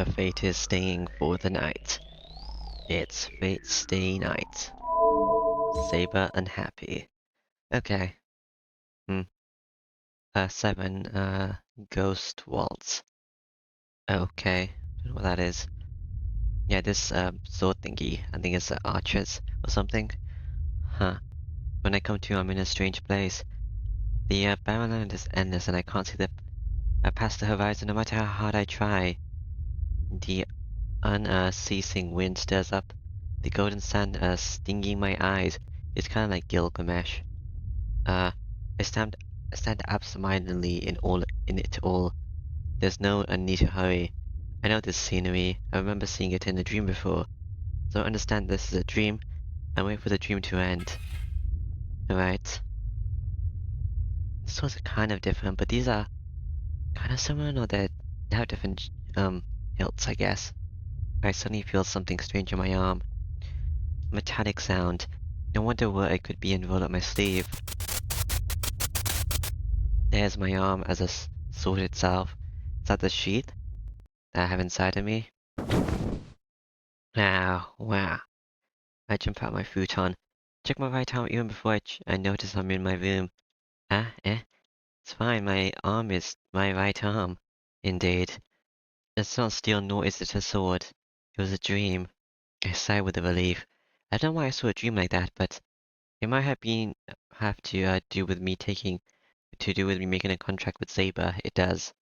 Fate is staying for the night. It's Fate Stay Night. Saber unhappy. Okay. Hmm. 7, Ghost Waltz. Okay. Don't know what that is. Yeah, this, sword thingy. I think it's archers or something. Huh. When I come to, I'm in a strange place. The, barrelland is endless and I can't see the, past the horizon no matter how hard I try. The unceasing wind stirs up the golden sand, stinging my eyes. It's kind of like Gilgamesh. Uh, I stand, I stand absentmindedly in it all. There's no need to hurry. I know this scenery. I remember seeing it in a dream before. So I understand this is a dream, and wait for the dream to end. Alright. This was kind of different, but these are kind of similar, or they have different, hilts, I guess. I suddenly feel something strange on my arm. Metallic sound. I wonder what it could be enrolled up my sleeve. There's my arm as a sword itself. Is that the sheath that I have inside of me? Now, wow. I jump out my futon. Check my right arm even before I notice I'm in my room. It's fine, my arm is my right arm. Indeed. It's not steel nor is it a sword. It was a dream. I sigh with relief. I don't know why I saw a dream like that, but it might have to do with me making a contract with Saber. It does.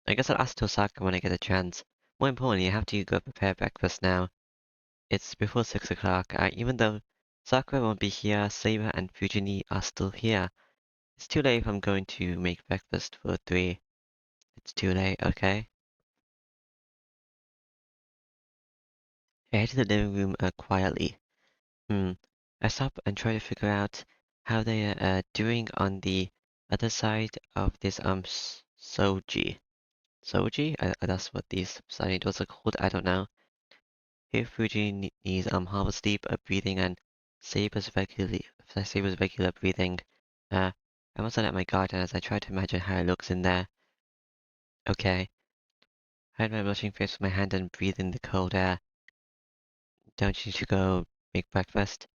I guess I'll ask Tosaka when I get a chance. More importantly, I have to go prepare breakfast now. It's before 6 o'clock. Even though Sakura won't be here, Saber and Fujini are still here. It's too late if I'm going to make breakfast for 3. It's too late, okay? I head to the living room quietly. I stop and try to figure out how they are doing on the other side of this Soji. Soji? That's what these study doors are called. I don't know. Here Fuji needs half asleep, breathing, and Saber's regular breathing. I must let my guard down as I try to imagine how it looks in there. Okay. I hide my blushing face with my hand and breathe in the cold air. Don't you need to go make breakfast?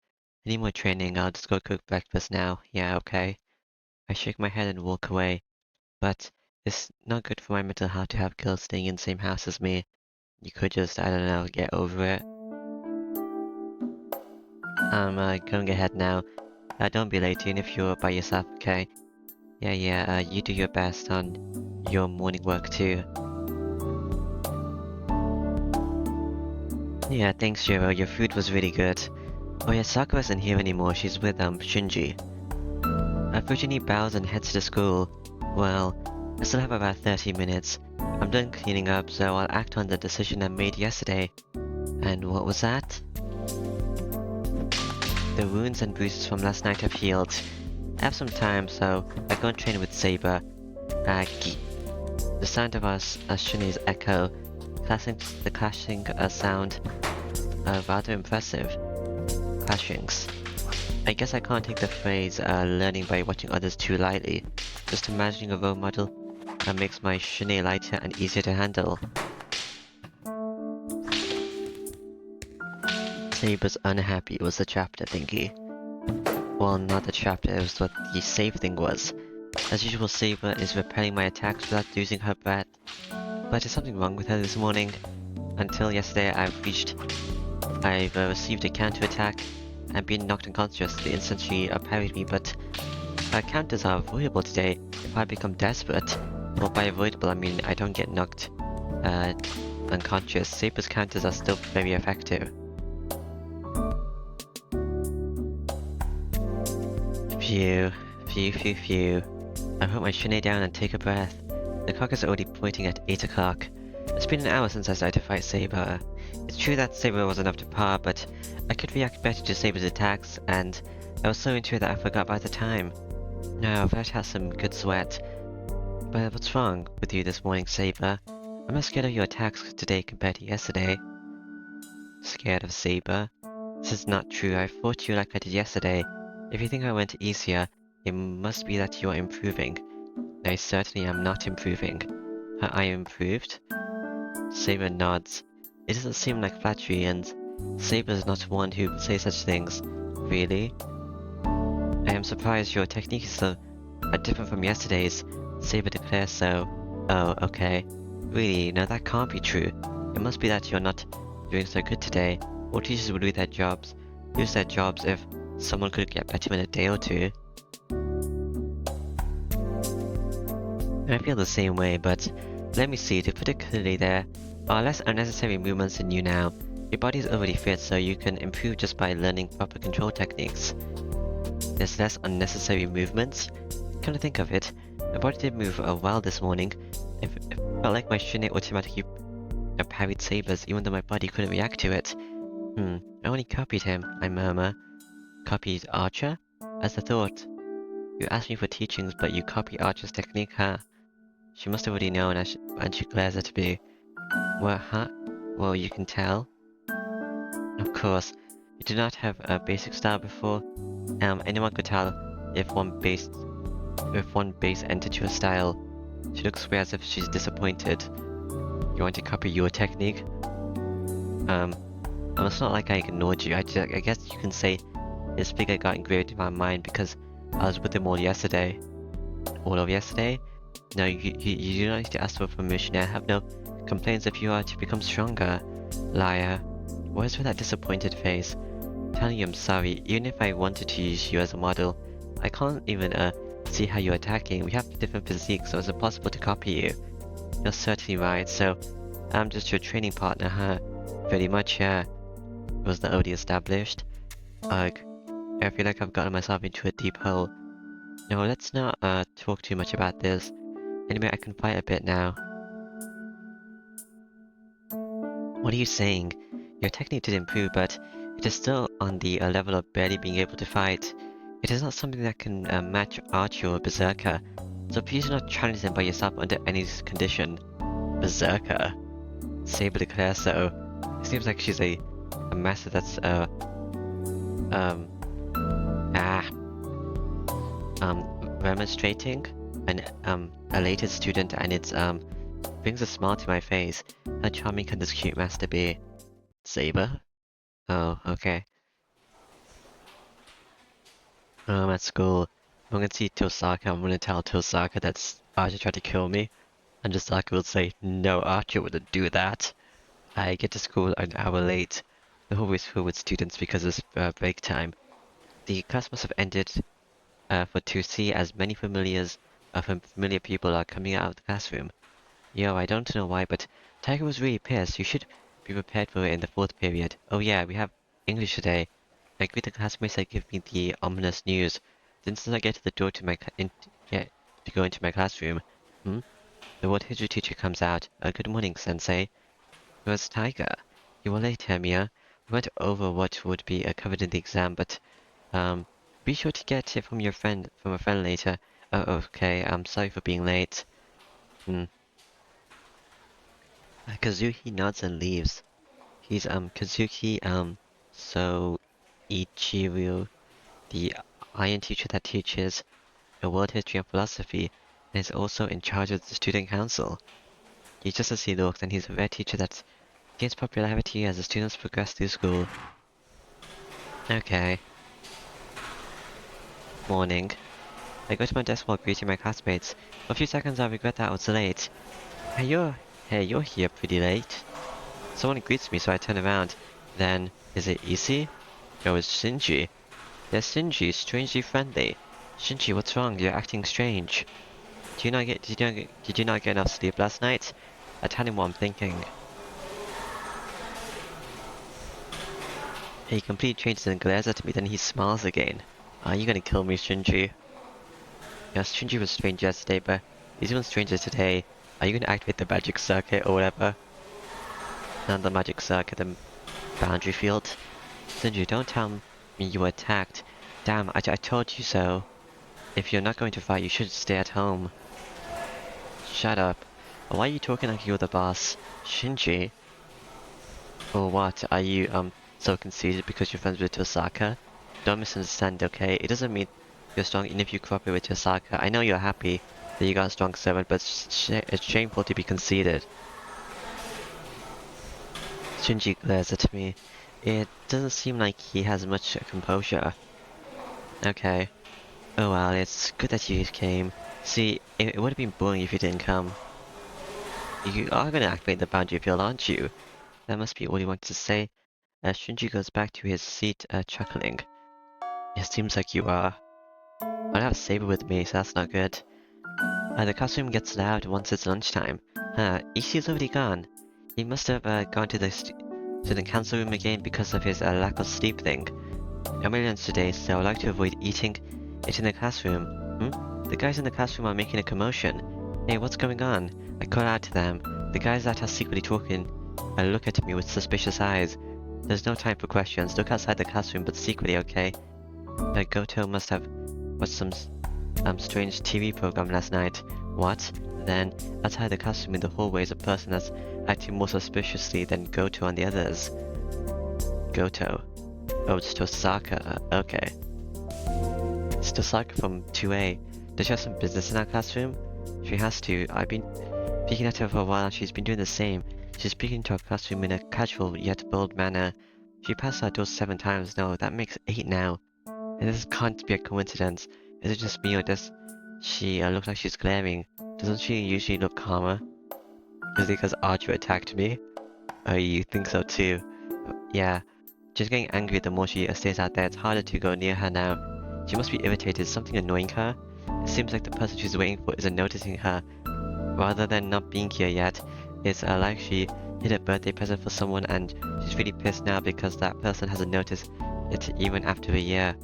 I need more training. I'll just go cook breakfast now. Yeah, okay. I shake my head and walk away. But it's not good for my mental health to have girls staying in the same house as me. You could just, I don't know, get over it. I'm going ahead now. Don't be late, even if you're by yourself, okay? Yeah, you do your best on your morning work too. Yeah, thanks, Jiro. Your food was really good. Oh yeah, Sakura isn't here anymore. She's with, Shinji. Fujini bows and heads to school. Well, I still have about 30 minutes. I'm done cleaning up, so I'll act on the decision I made yesterday. And what was that? The wounds and bruises from last night have healed. I have some time, so I go and train with Saber. The sound of Shini's echo, the clashing sound, rather impressive. Clashings. I guess I can't take the phrase learning by watching others too lightly. Just imagining a role model makes my Shine lighter and easier to handle. Saber's unhappy was the chapter thingy. Well, not the chapter, it was what the save thing was. As usual, Saber is repelling my attacks without losing her breath. But there's something wrong with her this morning. Until yesterday, I've received a counter-attack and been knocked unconscious the instant she parried me, but her counters are avoidable today if I become desperate. Well, by avoidable, I mean I don't get knocked unconscious. Saber's counters are still very effective. Phew. I put my Shine down and take a breath. The clock is already pointing at 8 o'clock. It's been an hour since I started to fight Saber. It's true that Saber wasn't up to par, but I could react better to Saber's attacks, and I was so into it that I forgot about the time. Now, I've had some good sweat. But what's wrong with you this morning, Saber? I'm not scared of your attacks today compared to yesterday. Scared of Saber? This is not true. I fought you like I did yesterday. If you think I went easier, it must be that you are improving. I certainly am not improving. I improved? Saber nods. It doesn't seem like flattery, and Saber is not one who would say such things. Really? I am surprised your technique is so different from yesterday's. Saber declares so. Oh, okay. Really? No, that can't be true. It must be that you're not doing so good today. All teachers would lose their jobs if someone could get better in a day or two. I feel the same way, but let me see, to put it clearly, there are less unnecessary movements in you now. Your body is already fit, so you can improve just by learning proper control techniques. There's less unnecessary movements? Come to think of it, my body did move well this morning. It felt like my shin automatically parried sabers even though my body couldn't react to it. I only copied him, I murmur. Copied Archer? As I thought. You asked me for teachings, but you copy Archer's technique, huh? She must have already known and she glares at me. Well, huh? Well, you can tell. Of course, you did not have a basic style before. Anyone could tell if one base entered your style. She looks away as if she's disappointed. You want to copy your technique? It's not like I ignored you. I guess you can say his figure got engraved in my mind because I was with him all yesterday. All of yesterday? No, you do not need to ask for permission. I have no complaints if you are to become stronger. Liar. What is with that disappointed face? Telling you I'm sorry, even if I wanted to use you as a model, I can't even see how you're attacking. We have different physiques, so it's impossible to copy you. You're certainly right, so I'm just your training partner, huh? Pretty much, yeah. Was that already established? Ugh. I feel like I've gotten myself into a deep hole. No, let's not talk too much about this. Anyway, I can fight a bit now. What are you saying? Your technique did improve, but it is still on the level of barely being able to fight. It is not something that can match Archer or Berserker, so please do not challenge them by yourself under any condition. Berserker? Saber declares so. It seems like she's a master that's remonstrating an elated student, and it's brings a smile to my face. How charming can this cute master be? Saber? Oh, okay. I'm at school. I'm gonna see Tosaka. I'm gonna tell Tosaka that Archer tried to kill me. And Tosaka will say, no, Archer wouldn't do that. I get to school an hour late. The hall is filled with students because it's break time. The class must have ended for 2C as many familiar people are coming out of the classroom. Yo, I don't know why, but Tiger was really pissed. You should be prepared for it in the fourth period. Oh yeah, we have English today. I greet the classmates that give me the ominous news. Then as I get to the door to to go into my classroom, the world history teacher comes out. Good morning, sensei. Where's Tiger? You were late, Hermia. We went over what would be covered in the exam, but be sure to get it from a friend later. Oh, okay. I'm sorry for being late. Kazuki nods and leaves. He's Kazuki Ichiryu, the iron teacher that teaches world history and philosophy, and is also in charge of the student council. He's just as he looks, and he's a rare teacher that gains popularity as the students progress through school. Okay. Morning. I go to my desk while greeting my classmates. For a few seconds I regret that I was late. Hey, you're here pretty late. Someone greets me, so I turn around. Then, is it Issei? No, it's Shinji. There's Shinji, strangely friendly. Shinji, what's wrong? You're acting strange. Did you not get enough sleep last night? I tell him what I'm thinking. He completely changes and glares at me, then he smiles again. Are you gonna kill me, Shinji? Yes, Shinji was strange yesterday, but he's even stranger today. Are you gonna activate the magic circuit or whatever? Not the magic circuit, the boundary field. Shinji, don't tell me you were attacked. Damn, I told you so. If you're not going to fight, you should stay at home. Shut up. Why are you talking like you're the boss? Shinji? Or what? Are you, so conceited because you're friends with Tosaka? Don't misunderstand, okay? It doesn't mean you're strong even if you cooperate with Tosaka. I know you're happy that you got a strong servant, but it's shameful to be conceited. Shinji glares at me. It doesn't seem like he has much composure. Okay. Oh well, it's good that you came. See, it would have been boring if you didn't come. You are gonna activate the boundary field, aren't you? That must be all you wanted to say. Shinji goes back to his seat, chuckling. It seems like you are. I don't have Saber with me, so that's not good. The classroom gets loud once it's lunchtime. Ishi's already gone. He must have gone to the council room again because of his lack of sleep thing. I'm early lunch today, so I would like to avoid eating it in the classroom. The guys in the classroom are making a commotion. Hey, what's going on? I call out to them. The guys that are secretly talking look at me with suspicious eyes. There's no time for questions. Look outside the classroom, but secretly, okay? Goto must have watched some strange TV program last night. What? Then, outside the classroom in the hallway is a person that's acting more suspiciously than Goto and the others. Goto. Oh, it's Tosaka. Okay. It's Tosaka from 2A. Does she have some business in our classroom? She has to. I've been peeking at her for a while and she's been doing the same. She's speaking to our classroom in a casual yet bold manner. She passed our doors 7 times. No, that makes 8 now. And this can't be a coincidence. Is it just me or does she look like she's glaring? Doesn't she usually look calmer? Is it because Archer attacked me? Oh, you think so too? Yeah. She's getting angry the more she stays out there. It's harder to go near her now. She must be irritated. Is something annoying her? It seems like the person she's waiting for isn't noticing her. Rather than not being here yet, it's like she hid a birthday present for someone and she's really pissed now because that person hasn't noticed it even after a year.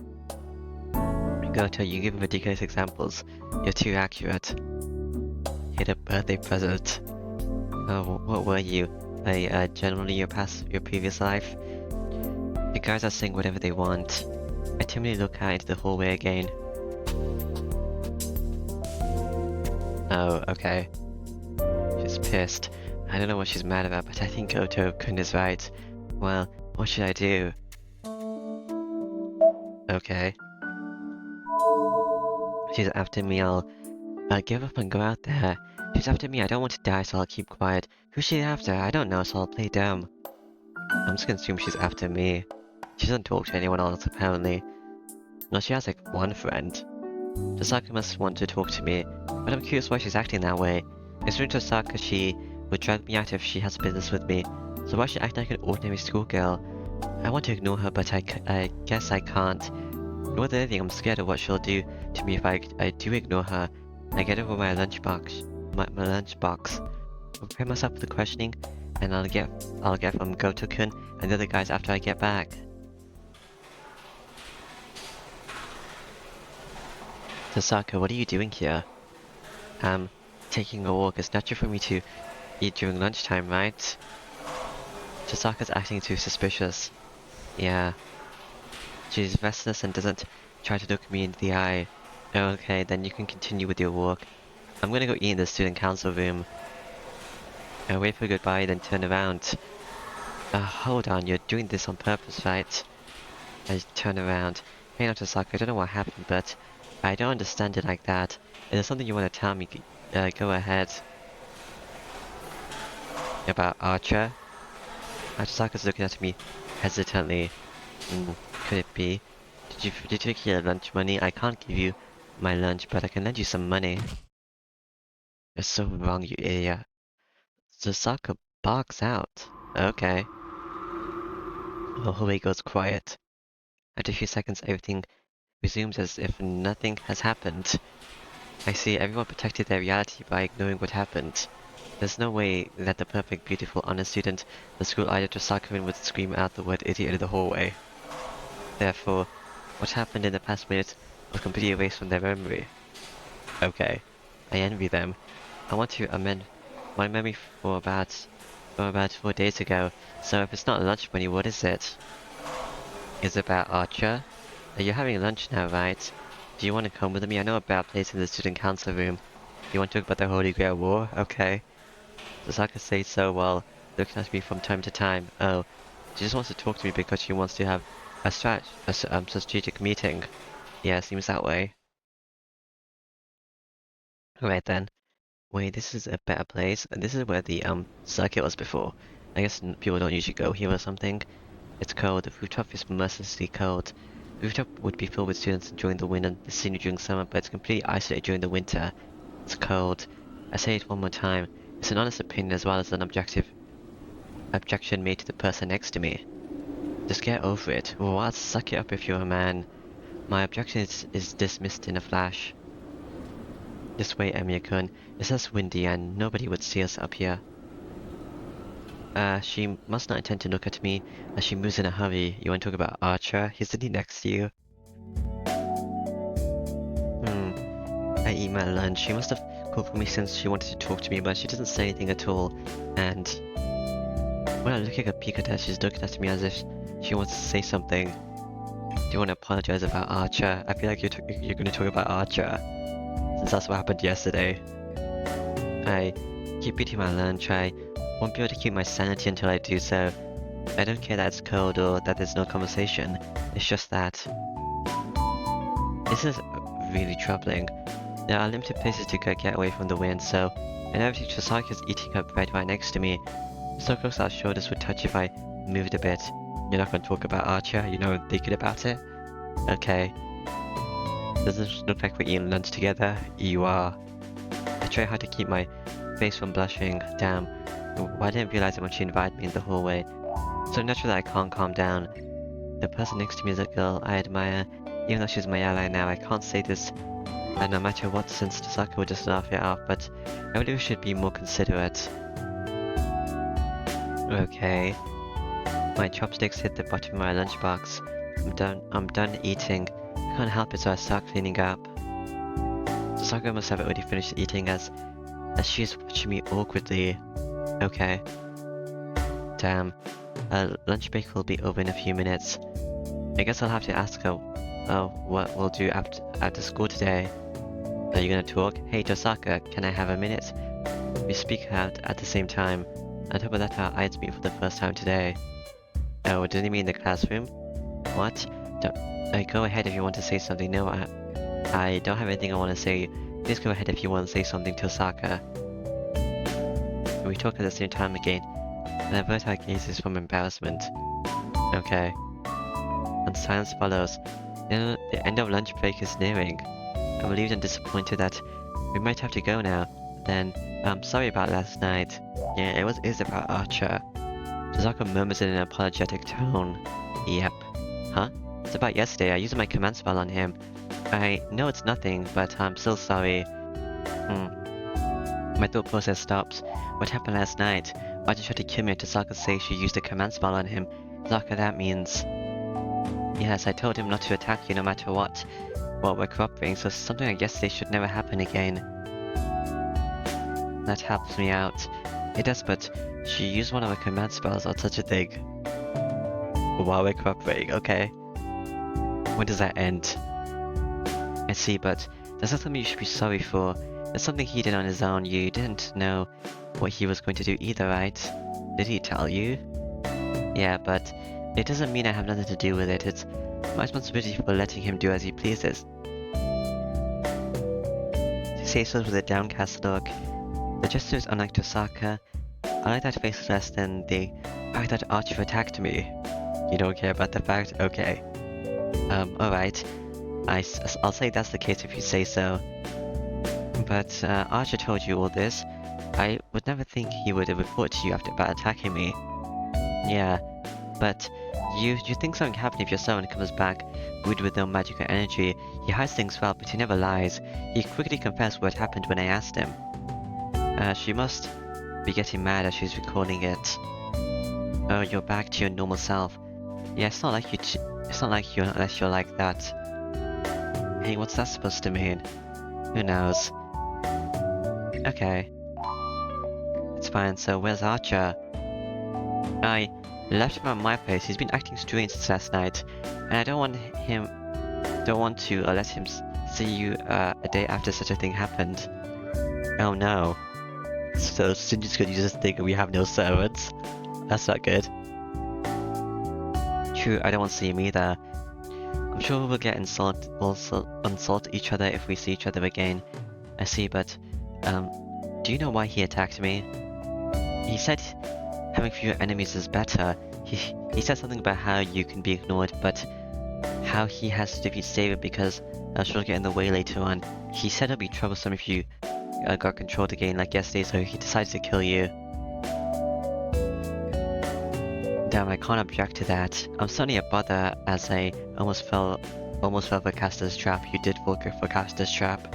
Goto, you give ridiculous examples. You're too accurate. Hid a birthday present. Oh, what were you? Generally your previous life? The guys are saying whatever they want. I timidly look out into the hallway again. Oh, okay. She's pissed. I don't know what she's mad about, but I think Goto-kun is right. Well, what should I do? Okay. She's after me, I'll give up and go out there. She's after me, I don't want to die, so I'll keep quiet. Who's she after? I don't know, so I'll play dumb. I'm just gonna assume she's after me. She doesn't talk to anyone else, apparently. No, she has like one friend. Tosaka must want to talk to me, but I'm curious why she's acting that way. Considering Tosaka, she would drag me out if she has business with me, so why should she act like an ordinary schoolgirl? I want to ignore her, but I guess I can't. More than anything, I'm scared of what she'll do to me if I do ignore her. I get over my lunchbox. My lunchbox. I'll prepare myself for the questioning, and I'll get from Goto-kun and the other guys after I get back. Tosaka, what are you doing here? Taking a walk. It's natural for me to eat during lunchtime, right? Tosaka's acting too suspicious. Yeah. She's restless and doesn't try to look me in the eye. Okay, then you can continue with your walk. I'm gonna go eat in the student council room. I wait for goodbye, then turn around. Hold on, you're doing this on purpose, right? I turn around. Hey, not Tosaka, I don't know what happened, but I don't understand it like that. If there's something you want to tell me, go ahead. About Archer? Tosaka's looking at me hesitantly. Could it be? Did you take your lunch money? I can't give you my lunch, but I can lend you some money. You're so wrong, you idiot. Tosaka barks out. Okay. The hallway goes quiet. After a few seconds, everything resumes as if nothing has happened. I see everyone protected their reality by ignoring what happened. There's no way that the perfect, beautiful, honest student the school idol Tosaka would scream out the word idiot in the hallway. Therefore, what happened in the past minutes was completely erased from their memory. Okay. I envy them. I want to amend my memory for about 4 days ago, so if it's not lunch money, what is it? Is it about Archer? You're having lunch now, right? Do you want to come with me? I know a bad place in the student council room. You want to talk about the Holy Grail War? Okay. Tosaka says so while looking at me from time to time. Oh, she just wants to talk to me because she wants to have a strategic meeting. Yeah, seems that way. Alright then. Wait, this is a better place. This is where the circuit was before. I guess people don't usually go here or something. It's cold. The rooftop is mercilessly cold. The rooftop would be filled with students during the winter, the senior during summer, but it's completely isolated during the winter. It's cold. I say it one more time. It's an honest opinion as well as an objection made to the person next to me. Just get over it. Well, suck it up if you're a man. My objection is dismissed in a flash. This way, Emiya-kun. It's less windy and nobody would see us up here. She must not intend to look at me as she moves in a hurry. You want to talk about Archer? He's sitting next to you. I eat my lunch. She must have called for me since she wanted to talk to me, but she doesn't say anything at all. And when I look at Pikachu, she's looking at me as if she wants to say something. Do you want to apologize about Archer? I feel like you're going to talk about Archer, since that's what happened yesterday. I keep eating my lunch. I won't be able to keep my sanity until I do so. I don't care that it's cold or that there's no conversation. It's just that this is really troubling. There are limited places to go get away from the wind, so inevitably Chisaka's eating her bread right next to me. So close our shoulders would touch if I moved a bit. You're not going to talk about Archer? You know, thinking about it? Okay. Does this look like we're eating lunch together? You are. I try hard to keep my face from blushing. Damn. Why didn't I realize it when she invited me in the hallway? So natural that I can't calm down. The person next to me is a girl I admire. Even though she's my ally now, I can't say this no matter what, since Chisaka would just laugh it off, but I really should be more considerate. Okay. My chopsticks hit the bottom of my lunchbox. I'm done eating. I can't help it, so I start cleaning up. Chisaka must have already finished eating as she's watching me awkwardly. Okay. Damn. Lunch break will be over in a few minutes. I guess I'll have to ask her what we'll do after school today. Are you gonna talk? Hey Chisaka, can I have a minute? We speak out at the same time. On top of that, our eyes meet for the first time today. Oh, did he mean the classroom? What? Go ahead if you want to say something. No, I don't have anything I want to say. Please go ahead if you want to say something to Osaka. We talk at the same time again, and avert our gazes from embarrassment. Okay. And silence follows. The end of lunch break is nearing. I'm relieved and disappointed that we might have to go now. Then, I'm sorry about last night. Yeah, it is about Archer. Chisaka murmurs in an apologetic tone. Yep. Huh? It's about yesterday. I used my command spell on him. I know it's nothing, but I'm still sorry. My thought process stops. What happened last night? Archer tried to kill me and Chisaka says she used a command spell on him. Chisaka, that means... Yes, I told him not to attack you no matter what. Well, we're cooperating, so something like yesterday should never happen again. That helps me out. It does, but she used one of her command spells on such a thing. While we're cooperating, okay. When does that end? I see, but that's not something you should be sorry for. That's something he did on his own. You didn't know what he was going to do either, right? Did he tell you? Yeah, but it doesn't mean I have nothing to do with it. It's my responsibility for letting him do as he pleases. She says so with a downcast look. The gesture is unlike Chisaka. I like that face less than the fact that Archer attacked me. You don't care about the fact? Okay. Alright. I'll say that's the case if you say so. But, Archer told you all this. I would never think he would have reported to you about attacking me. Yeah, but you think something happened if your servant comes back wounded with no magical energy. He hides things well, but he never lies. He quickly confessed what happened when I asked him. She must be getting mad as she's recalling it. Oh, you're back to your normal self. Yeah, it's not like you unless you're like that. Hey, what's that supposed to mean? Who knows? Okay. It's fine, so where's Archer? I left him at my place. He's been acting strange since last night, and I don't want to let him see you a day after such a thing happened. Oh no. So Shinji's gonna use this thing and we have no servants? That's not good. True, I don't want to see him either. I'm sure we'll insult each other if we see each other again. I see, but, do you know why he attacked me? He said, have having fewer enemies is better. He said something about how you can be ignored, but how he has to defeat Saber because she'll get in the way later on. He said it'll be troublesome if you got control again like yesterday, so he decides to kill you. Damn, I can't object to that. I'm certainly a bother as I almost fell for Castor's trap. You did fall for Castor's trap.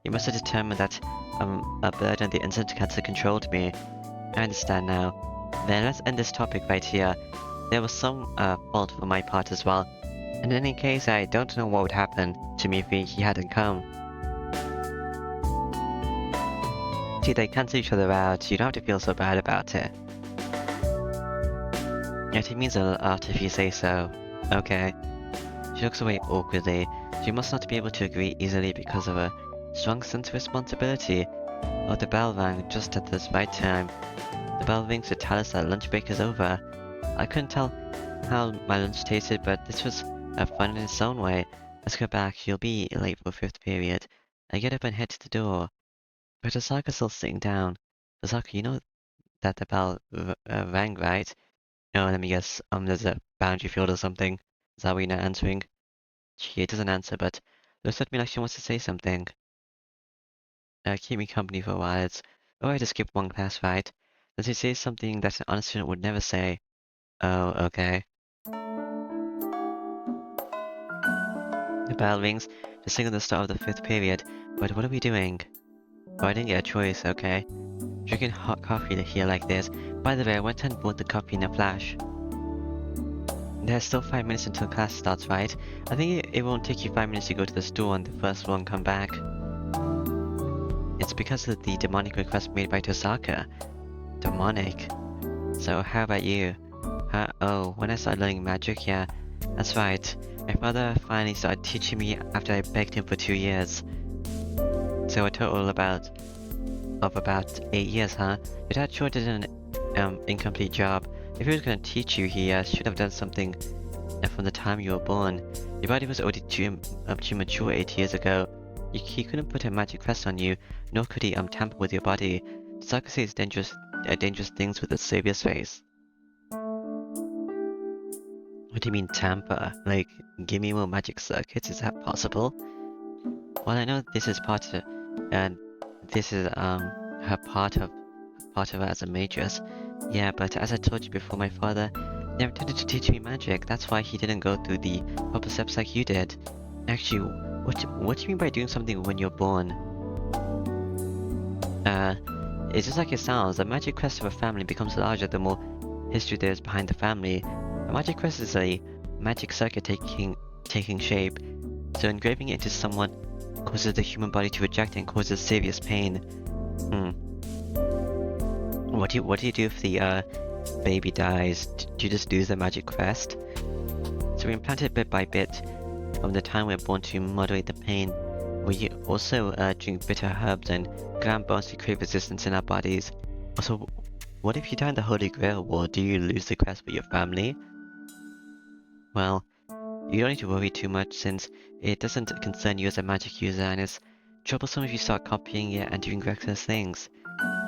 You must have determined that a bird and the instant cancer controlled me. I understand now. Then let's end this topic right here. There was some fault for my part as well. In any case, I don't know what would happen to me if he hadn't come. See, they cancel each other out. You don't have to feel so bad about it. Yet it means a lot if you say so. Okay. She looks away awkwardly. She must not be able to agree easily because of a strong sense of responsibility. Oh, the bell rang just at this right time. The bell rings to tell us that lunch break is over. I couldn't tell how my lunch tasted, but this was fun in its own way. Let's go back. You'll be late for 5th period. I get up and head to the door. But Osaka's still sitting down. Osaka, you know that the bell rang, right? No, let me guess. There's a boundary field or something. Is that why you're not answering? She doesn't answer, but looks at me like she wants to say something. Keep me company for a while. It's alright to skip one class, right? Does he say something that an honest student would never say? Oh, okay. The bell rings to signal the start of the 5th period, but what are we doing? Oh, I didn't get a choice, okay. Drinking hot coffee here like this. By the way, I went and bought the coffee in a flash. There's still 5 minutes until class starts, right? I think it won't take you 5 minutes to go to the store and the first one come back. It's because of the demonic request made by Tosaka. Demonic? So how about you? Oh, when I started learning magic, yeah, that's right. My father finally started teaching me after I begged him for 2 years. So a total of about 8 years, huh? Your dad sure did an incomplete job. If he was gonna teach you, he should have done something from the time you were born. Your body was already too mature 8 years ago. He couldn't put a magic crest on you, nor could he tamper with your body. Saka says dangerous things with a savior's face. What do you mean tamper? Like, give me more magic circuits? Is that possible? Well, I know this is part of, this is her part of her as a magus. Yeah, but as I told you before, my father never intended to teach me magic. That's why he didn't go through the proper steps like you did. Actually, what do you mean by doing something when you're born? It's just like it sounds. The magic crest of a family becomes larger the more history there is behind the family. A magic crest is a magic circuit taking shape. So engraving it into someone causes the human body to reject and causes serious pain. What do you do if the baby dies? Do you just lose the magic crest? So we implant it bit by bit from the time we're born to moderate the pain. We also drink bitter herbs and ground bones to create resistance in our bodies. Also, what if you die in the Holy Grail War? Do you lose the crest for your family? Well, you don't need to worry too much since it doesn't concern you as a magic user, and it's troublesome if you start copying it and doing reckless things.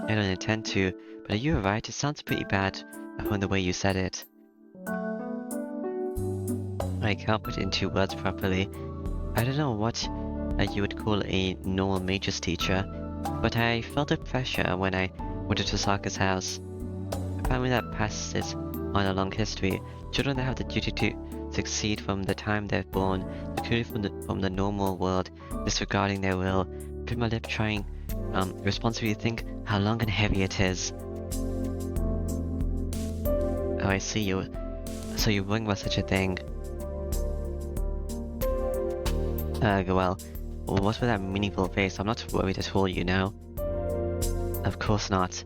I don't intend to, but you're right, it sounds pretty bad from the way you said it. I can't put it into words properly. I don't know what you would call a normal magus teacher, but I felt the pressure when I went to Tosaka's house. A family that passes on a long history, children that have the duty to succeed from the time they're born, secluded from the normal world, disregarding their will. Bit my lip trying responsibly think how long and heavy it is. Oh, I see you. So you're worrying about such a thing. Well, what's with that meaningful face? I'm not worried at all, you know. Of course not.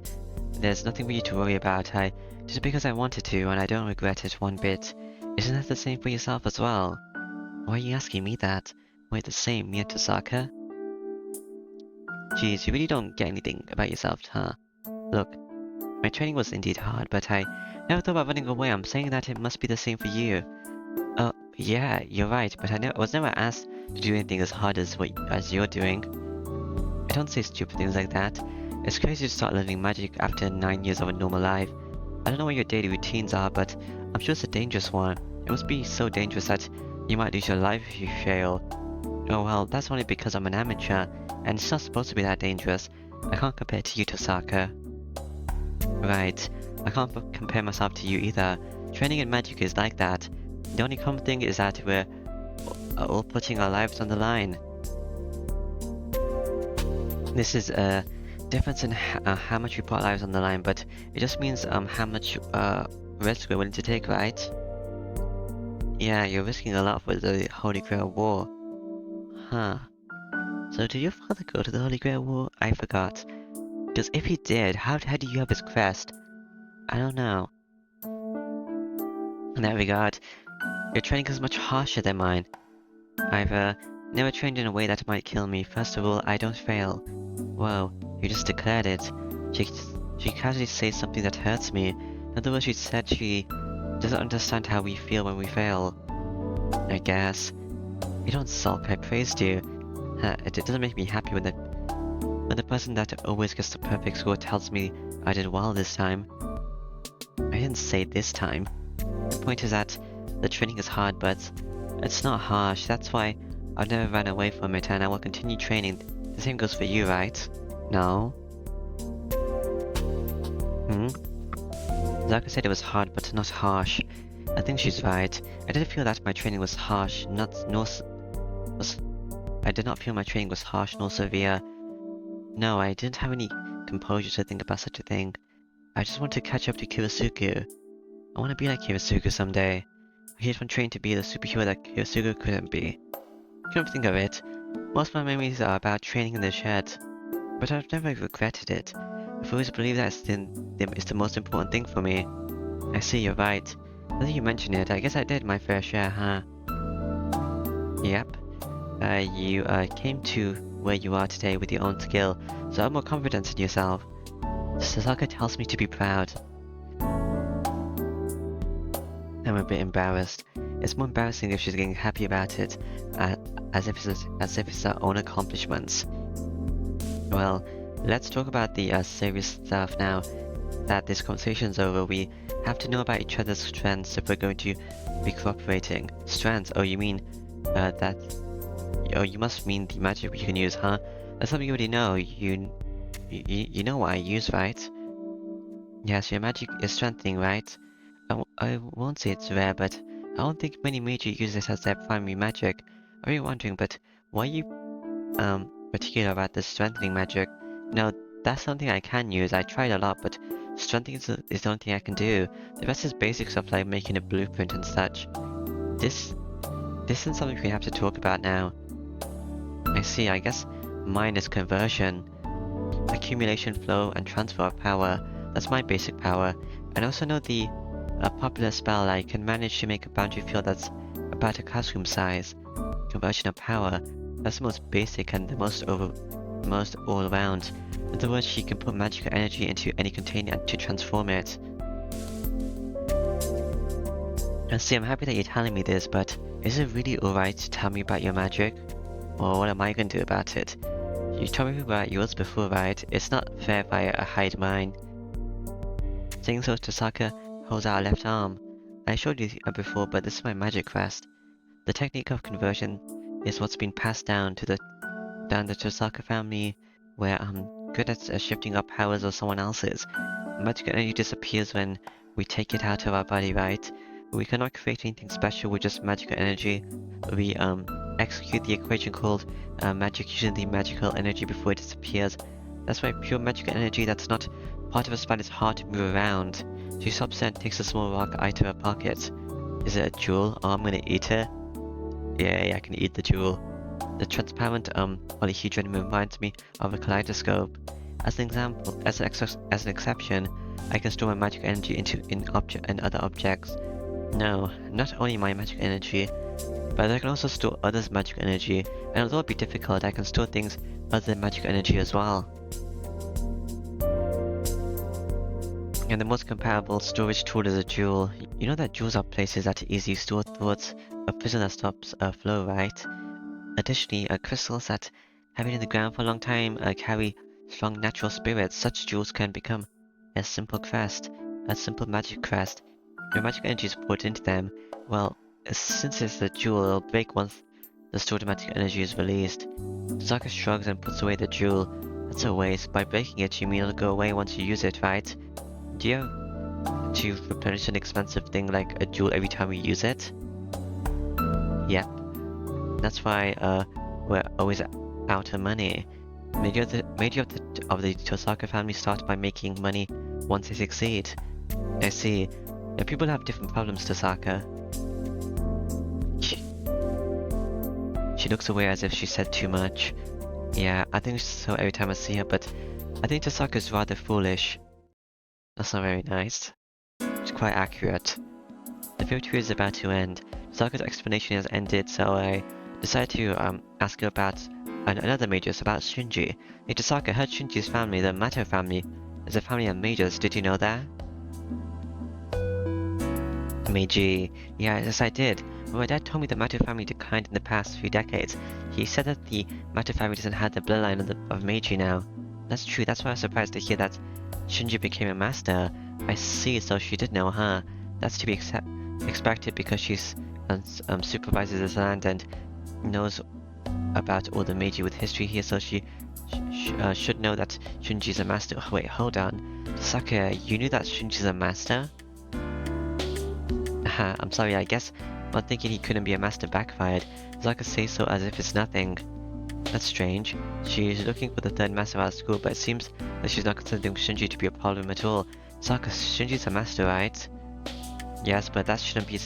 There's nothing for you to worry about. I did it because I wanted to, and I don't regret it one bit. Isn't that the same for yourself as well? Why are you asking me that? We're the same, me and Tosaka? Geez, you really don't get anything about yourself, huh? Look, my training was indeed hard, but I never thought about running away. I'm saying that it must be the same for you. Oh, yeah, you're right, but I was never asked to do anything as hard as as you're doing. I don't say stupid things like that. It's crazy to start learning magic after 9 years of a normal life. I don't know what your daily routines are, but I'm sure it's a dangerous one. It must be so dangerous that you might lose your life if you fail. Oh well, that's only because I'm an amateur, and it's not supposed to be that dangerous. I can't compare to you, Tosaka. Right, I can't compare myself to you either. Training in magic is like that. The only common thing is that we're all putting our lives on the line. This is a difference in how much we put our lives on the line, but it just means how much risk we're willing to take, right? Yeah, you're risking a lot with the Holy Grail War. Huh. So did your father go to the Holy Grail War? I forgot. Because if he did, how do you have his crest? I don't know. In that regard, your training is much harsher than mine. I've never trained in a way that might kill me. First of all, I don't fail. Whoa, you just declared it. She casually says something that hurts me. In other words, she said she doesn't understand how we feel when we fail. I guess. You don't sulk, I praised you. It doesn't make me happy when the person that always gets the perfect score tells me I did well this time. I didn't say this time. The point is that the training is hard, but it's not harsh. That's why I've never run away from it, and I will continue training. The same goes for you, right? No? Zaka said it was hard, but not harsh. I think she's right. I didn't feel that my training was harsh, I did not feel my training was harsh nor severe. No, I didn't have any composure to think about such a thing. I just want to catch up to Kirisuke. I want to be like Kirisuke someday. I keep on training to be the superhero that Kirisuke couldn't be. Come to think of it, most of my memories are about training in the shed, but I've never regretted it. I've always believed that it's the most important thing for me. I see, you're right. Now that you mention it, I guess I did my fair share, huh? Yep. You came to where you are today with your own skill, so have more confidence in yourself. Sasaka tells me to be proud. I'm a bit embarrassed. It's more embarrassing if she's getting happy about it, as if it's her own accomplishments. Well, let's talk about the serious stuff now. That this conversation's over, we have to know about each other's strengths if we're going to be cooperating. Strengths? Oh, you mean that? Oh, you must mean the magic we can use, huh? That's something you already know. You know what I use, right? Yes, your magic is strengthening, right? I won't say it's rare, but I don't think many major use this as their primary magic. Are you wondering, but why are you particular about the strengthening magic? No, that's something I can use. I tried a lot, but strengthening is the only thing I can do. The rest is basic stuff like making a blueprint and such. This isn't something we have to talk about now. I see, I guess mine is conversion. Accumulation, flow, and transfer of power. That's my basic power. And I also know a popular spell I can manage to make a boundary field that's about a classroom size. Conversion of power. That's the most basic and the most all around. In other words, she can put magical energy into any container to transform it. And see, I'm happy that you're telling me this, but is it really alright to tell me about your magic? Or what am I going to do about it? You told me about yours before, right? It's not fair if I hide mine. Saying so, Tosaka holds out her left arm. I showed you before, but this is my magic crest. The technique of conversion is what's been passed down the Tosaka family, where I'm good at shifting up powers of someone else's. Magical energy disappears when we take it out of our body, right? We cannot create anything special with just magical energy. We execute the equation called magic using the magical energy before it disappears. That's why pure magical energy that's not part of a spell is hard to move around. She stops and takes a small rock out of her pocket. Is it a jewel? Oh, I'm gonna eat it. Yay, I can eat the jewel. The transparent polyhedron reminds me of a kaleidoscope. As an example, as an exception, I can store my magic energy in other objects. No, not only my magic energy, but I can also store others' magic energy, and although it be difficult, I can store things other than magic energy as well. And the most comparable storage tool is a jewel. You know that jewels are places that easily store thoughts, a prison that stops flow, right? Additionally, crystals that have been in the ground for a long time carry strong natural spirits. Such jewels can become a simple crest. a simple magic crest. Your magic energy is poured into them. Well, since it's a jewel, it'll break once the stored magic energy is released. Sokka shrugs and puts away the jewel. That's a waste. By breaking it, you mean it'll go away once you use it, right? Do you have to replenish an expensive thing like a jewel every time you use it? Yep. That's why, we're always out of money. Majority of the Tosaka family start by making money once they succeed. I see. Yeah, people have different problems, Tosaka. She looks away as if she said too much. Yeah, I think so every time I see her, but I think Tosaka's rather foolish. That's not very nice. It's quite accurate. The victory is about to end. Tosaka's explanation has ended, so I decided to ask her about another mages, about Shinji. Hey Tosaka, heard Shinji's family, the Mato family, is a family of mages. Did you know that? Meiji. Yeah, yes I did. When my dad told me the Mato family declined in the past few decades, he said that the Mato family doesn't have the bloodline of Meiji now. That's true, that's why I was surprised to hear that Shinji became a master. I see, so she did know, huh? That's to be expected because she's supervises this land and knows about all the Meiji with history here, so she should know that Shinji's a master. Oh, wait, hold on. Tosaka, you knew that Shinji's a master? Haha, I'm sorry, I guess one thinking he couldn't be a master backfired. Tosaka says so as if it's nothing. That's strange. She's looking for the third master out of school, but it seems that she's not considering Shinji to be a problem at all. Tosaka, Shinji's a master, right? Yes, but that shouldn't be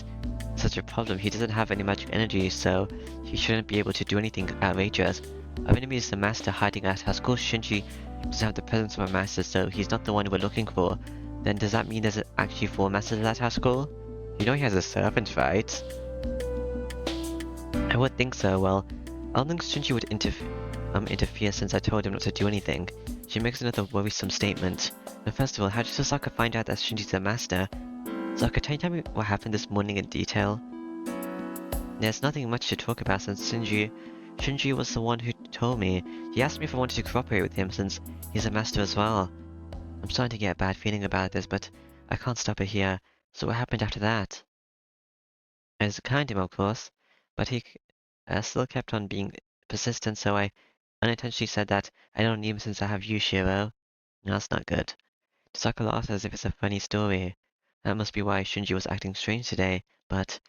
such a problem. He doesn't have any magic energy, so he shouldn't be able to do anything outrageous. Our enemy is the master hiding at our school. Shinji doesn't have the presence of a master, so he's not the one we're looking for. Then does that mean there's actually 4 masters at our school? You know he has a servant, right? I would think so. Well, I don't think Shinji would interfere since I told him not to do anything. She makes another worrisome statement. But first of all, how did Tosaka find out that Shinji's a master? Tosaka, can you tell me what happened this morning in detail? There's nothing much to talk about since Shinji was the one who told me. He asked me if I wanted to cooperate with him since he's a master as well. I'm starting to get a bad feeling about this, but I can't stop it here. So what happened after that? I was kind to him, of course, but he still kept on being persistent, so I unintentionally said that I don't need him since I have you, Shiro. No, that's not good. Tosaka laughs as if it's a funny story. That must be why Shinji was acting strange today, but...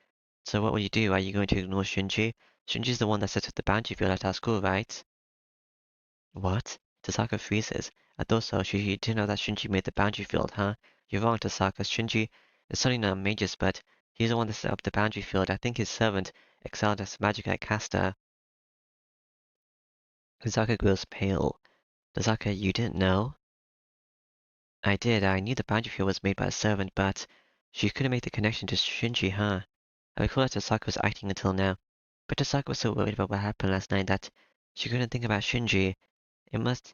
So what will you do? Are you going to ignore Shinji? Shinji's the one that set up the boundary field at our school, right? What? Tosaka freezes. I thought so. You didn't know that Shinji made the boundary field, huh? You're wrong, Tosaka. Shinji is certainly not Magus, but he's the one that set up the boundary field. I think his servant excelled as magic at caster. Tosaka grows pale. Tosaka, you didn't know? I did. I knew the boundary field was made by a servant, but she couldn't make the connection to Shinji, huh? I recall that Tosaka was acting until now, but Tosaka was so worried about what happened last night that she couldn't think about Shinji. It must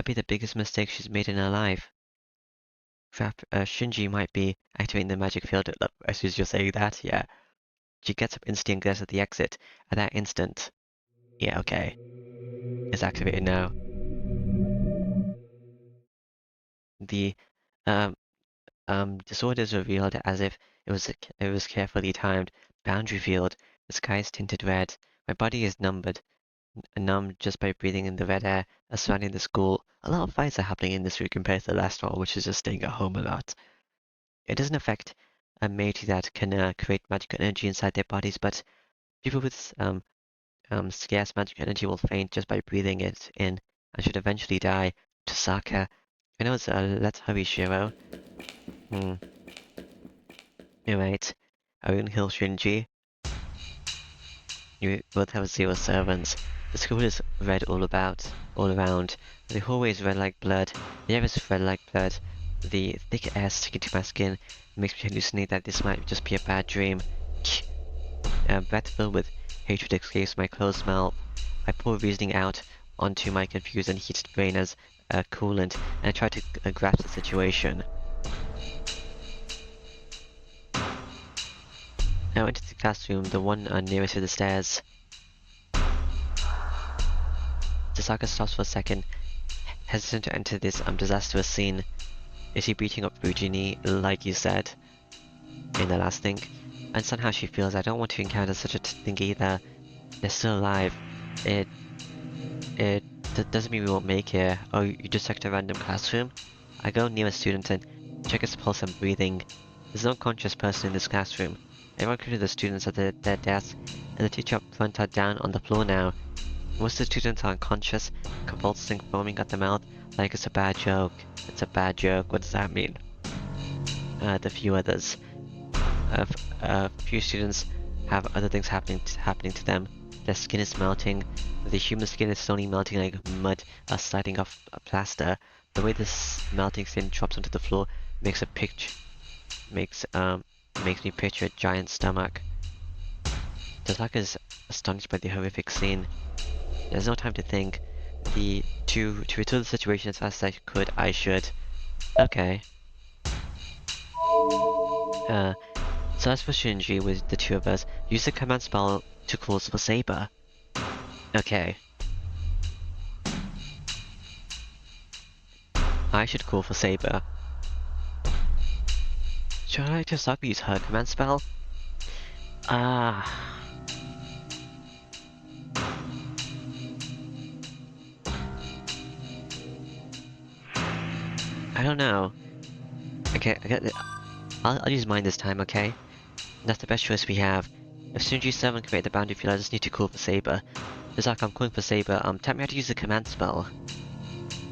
be the biggest mistake she's made in her life. Crap, Shinji might be activating the magic field as she's just saying that, yeah. She gets up instantly and glares at the exit. At that instant. Yeah, okay. It's activated now. The, um, disorder is revealed as if it was carefully timed. Boundary field. The sky is tinted red. My body is numb just by breathing in the red air surrounding the school. A lot of fights are happening in this week compared to the last one, which is just staying at home a lot. It doesn't affect a Meiji that can create magical energy inside their bodies, but people with scarce magic energy will faint just by breathing it in and should eventually die. Tosaka. I know it's let's hurry, Shiro. You're right. Are we gonna kill Shinji? You both have 0 servants. The school is red all around. The hallway is red like blood. The air is red like blood. The thick air sticking to my skin makes me hallucinate that this might just be a bad dream. Breath filled with hatred escapes my closed mouth. I pour reasoning out onto my confused and heated brain as coolant, and I try to grasp the situation. I went to the classroom, the one nearest to the stairs. Tosaka stops for a second, hesitant to enter this disastrous scene. Is she beating up Fujini, like you said in the last thing? And somehow she feels, I don't want to encounter such a thing either. They're still alive. It doesn't mean we won't make it. Oh, you just checked a random classroom? I go near a student and check his pulse and breathing. There's no unconscious person in this classroom. Everyone including the students at their desks, and the teacher up front are down on the floor now. Most of the students are unconscious, convulsing, foaming at the mouth, like it's a bad joke. It's a bad joke. What does that mean? The few others. A few students have other things happening to them. Their skin is melting. The human skin is slowly melting like mud sliding off a plaster. The way this melting skin drops onto the floor makes me picture a giant stomach. Tasaka is astonished by the horrific scene. There's no time to think. To retool the situation as fast as I could, I should. Okay. So as for Shinji with the two of us, use the command spell to close for Saber. Okay. I should call for Saber. Should I just use her command spell? I don't know. Okay, I'll use mine this time, okay? That's the best choice we have. If Shinji's 7 can create the boundary field, I just need to call for Saber. Just like I'm calling for Saber, tell me how to use the command spell.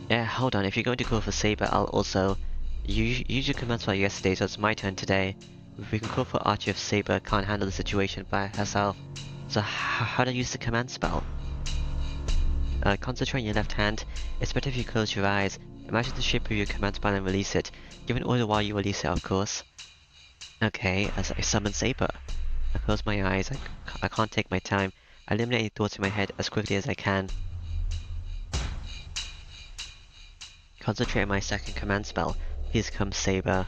Yeah, hold on, if you're going to call for Saber, I'll also... You used your command spell yesterday, so it's my turn today. We can call for Archie if Saber can't handle the situation by herself. So how to use the command spell? Concentrate on your left hand. It's better if you close your eyes. Imagine the shape of your command spell and release it. Give an order while you release it, of course. Okay, as I summon Saber. I close my eyes. I can't take my time. I eliminate any thoughts in my head as quickly as I can. Concentrate on my second command spell. Please come, Saber.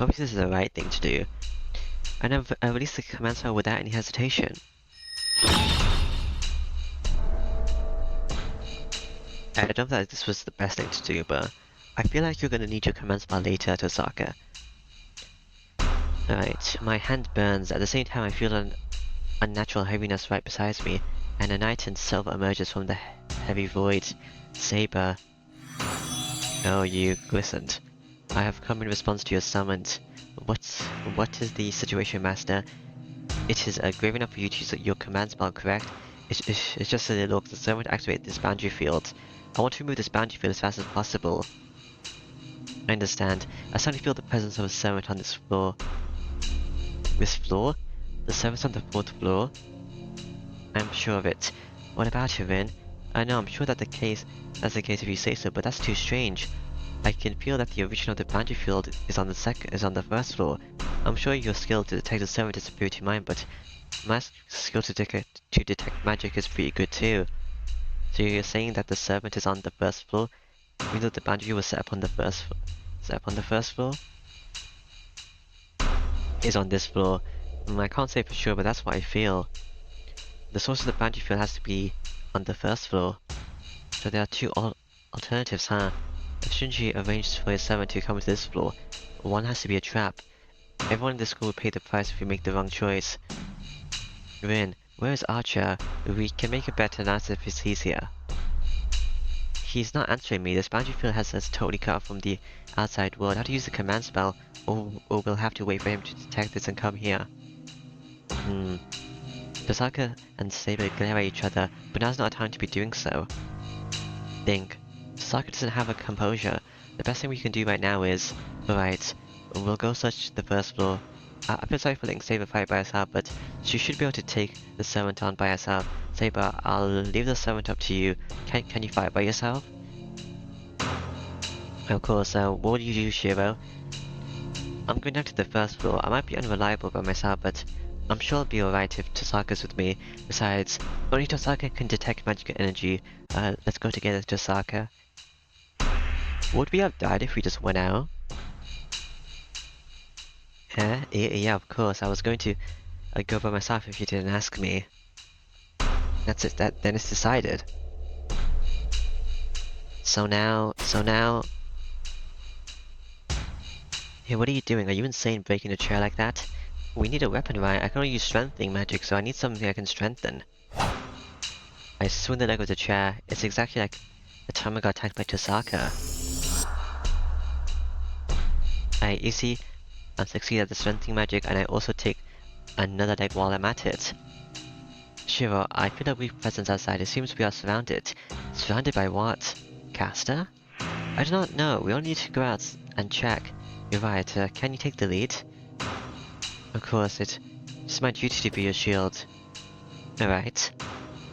Obviously this is the right thing to do. I release the command spell without any hesitation. I don't know that this was the best thing to do, but I feel like you're gonna need your command spell later, Tosaka. Alright, my hand burns. At the same time I feel an unnatural heaviness right beside me, and a knight in silver emerges from the heavy void. Saber. Oh, you glistened. I have come in response to your summons. What is the situation, Master? It is grave enough for you to use your command spell, correct? It's just that it looks the servant activate this boundary field. I want to remove this boundary field as fast as possible. I understand. I suddenly feel the presence of a servant on this floor. This floor? The servant's on the 4th floor? I'm sure of it. What about you, Rin? I know, I'm sure that's the case if you say so, but that's too strange. I can feel that the origin of the boundary field is on the 1st floor. I'm sure your skill to detect the servant is superior to mine, but my skill to detect magic is pretty good too. So you're saying that the servant is on the 1st floor, even though the boundary was set up on the 1st floor? Is on this floor. I can't say for sure, but that's what I feel. The source of the boundary field has to be on the 1st floor. So there are two alternatives, huh? If Shinji arranged for his servant to come to this floor, one has to be a trap. Everyone in the school will pay the price if we make the wrong choice. Rin, where is Archer? We can make a better analysis if he's here. He's not answering me. This boundary field has us totally cut off from the outside world. How to use the command spell, or we'll have to wait for him to detect this and come here. Tosaka and Saber glare at each other, but now's not a time to be doing so. Think. Tosaka doesn't have a composure. The best thing we can do right now is... Alright, we'll go search the 1st floor. I feel sorry for letting Saber fight by herself, but she should be able to take the servant on by herself. Saber, I'll leave the servant up to you. Can you fight by yourself? Of course, what will you do, Shiro? I'm going down to the 1st floor. I might be unreliable by myself, but I'm sure it'll be alright if Tosaka's with me. Besides, only Tosaka can detect magical energy. Let's go together, Tosaka. Would we have died if we just went out? Yeah, of course. I was going to go by myself if you didn't ask me. That's it. Then it's decided. So now... Hey, what are you doing? Are you insane breaking a chair like that? We need a weapon, right? I can only use strengthening magic, so I need something I can strengthen. I swing the leg of the chair. It's exactly like the time I got attacked by Tosaka. You see, I succeed at the strengthening magic, and I also take another leg while I'm at it. Shiro, I feel a weak presence outside. It seems we are surrounded. Surrounded by what? Caster? I do not know. We all need to go out and check. You're right. Can you take the lead? Of course, it's my duty to be your shield. Alright.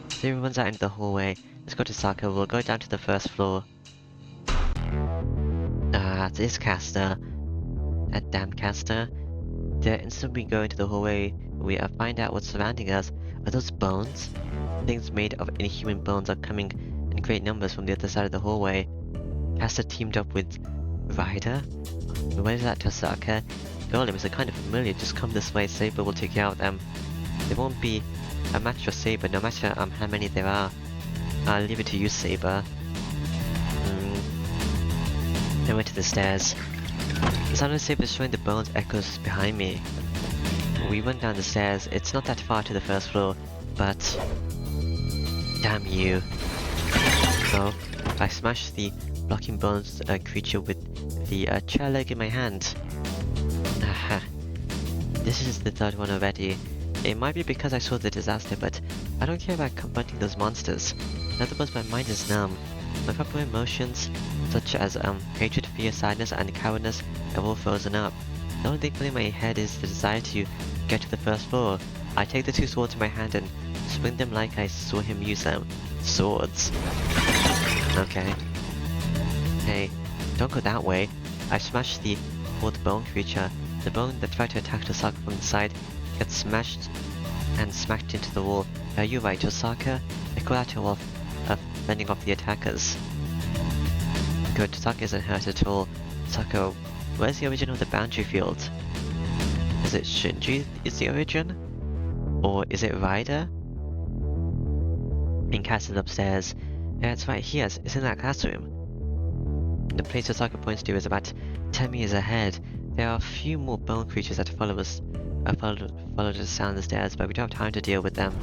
So everyone's out into the hallway. Let's go to Saka. We'll go down to the first floor. This caster. That damn caster. The instant we go into the hallway, we find out what's surrounding us. Are those bones? Things made of inhuman bones are coming in great numbers from the other side of the hallway. Caster teamed up with Ryder? Where is that Tosaka? Golems are kind of familiar. Just come this way. Saber will take care of them. There won't be a match for Saber, no matter how many there are. I'll leave it to you, Saber. I went to the stairs. The sound of Saber showing the bones echoes behind me. We went down the stairs. It's not that far to the first floor, but... Damn you. Oh, I smashed the blocking bones creature with the chair leg in my hand. Aha. This is the third one already. It might be because I saw the disaster, but I don't care about confronting those monsters. In other words, my mind is numb. My proper emotions, such as hatred, fear, sadness, and cowardness, are all frozen up. The only thing filling my head is the desire to get to the first floor. I take the two swords in my hand and swing them like I saw him use them. Swords. Okay. Hey, don't go that way. I smash the fourth bone creature. The bone that tried to attack Tosaka from the side gets smashed and smacked into the wall. Are you right, Tosaka? I call out to her while fending off the attackers. Good, Tosaka isn't hurt at all. Tosaka, where's the origin of the boundary field? Is it Shinji is the origin? Or is it Ryder? Inkas is upstairs. Yeah, it's right here. It's in that classroom. The place Tosaka points to is about 10 meters ahead. There are a few more bone creatures that follow us. Follow us down the stairs, but we don't have time to deal with them.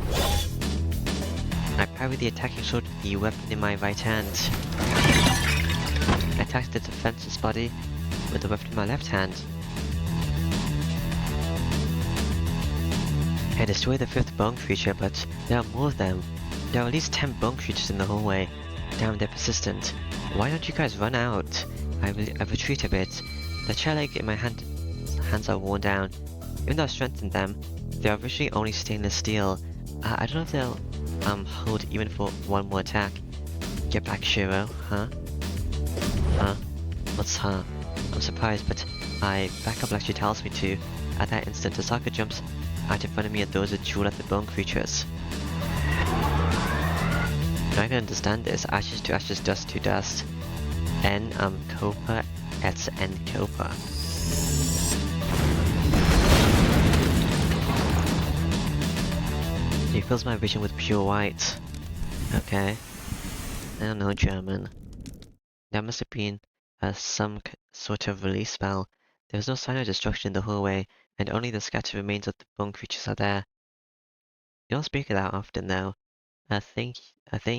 I parry the attacking sword with the weapon in my right hand. I attack the defenseless body with the weapon in my left hand. I destroy the fifth bone creature, but there are more of them. There are at least 10 bone creatures in the hallway. Damn, they're persistent. Why don't you guys run out? I retreat a bit. The chair leg in my hands are worn down. Even though I've strengthened them, they are originally only stainless steel. I don't know if they'll hold even for one more attack. Get back, Shiro, huh? Huh? What's huh? I'm surprised, but I back up like she tells me to. At that instant, Tosaka jumps out in front of me and throws a jewel at the bone creatures. Now I can understand this. Ashes to ashes, dust to dust. N Copa et N Copa. He fills my vision with pure white. Okay. I don't know German. There must have been some sort of release spell. There was no sign of destruction in the hallway, and only the scattered remains of the bone creatures are there. You don't speak of that often, though. I think,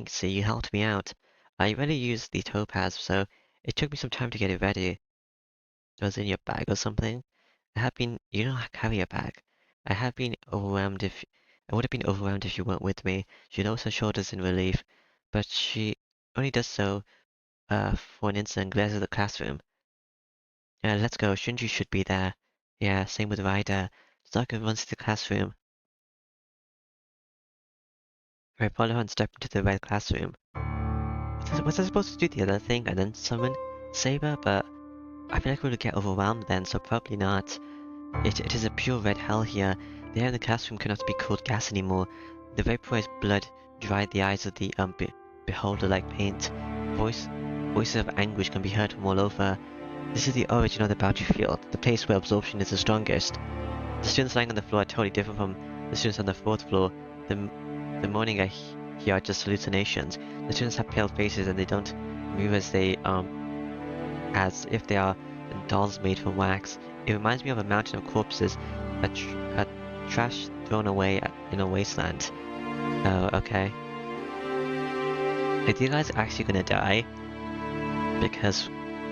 so you helped me out. I already used the topaz, so it took me some time to get it ready. It was in your bag or something? You don't carry a bag. I would have been overwhelmed if you weren't with me. She lowers her shoulders in relief, but she only does so, for an instant and glares at the classroom. Let's go. Shinji should be there. Yeah, same with Ryder. Saka runs to the classroom. I follow her and step into the red classroom. Was I supposed to do the other thing and then summon Saber? But I feel like we would get overwhelmed then, so probably not. It is a pure red hell here. The air in the classroom cannot be called gas anymore. The vaporized blood dried the eyes of the beholder like paint. Voices of anguish can be heard from all over. This is the origin of the boundary field, the place where absorption is the strongest. The students lying on the floor are totally different from the students on the fourth floor. The moaning I hear are just hallucinations. The students have pale faces and they don't move as if they are dolls made from wax. It reminds me of a mountain of corpses, a trash thrown away in a wasteland. Oh, okay. Are you guys actually gonna die? Because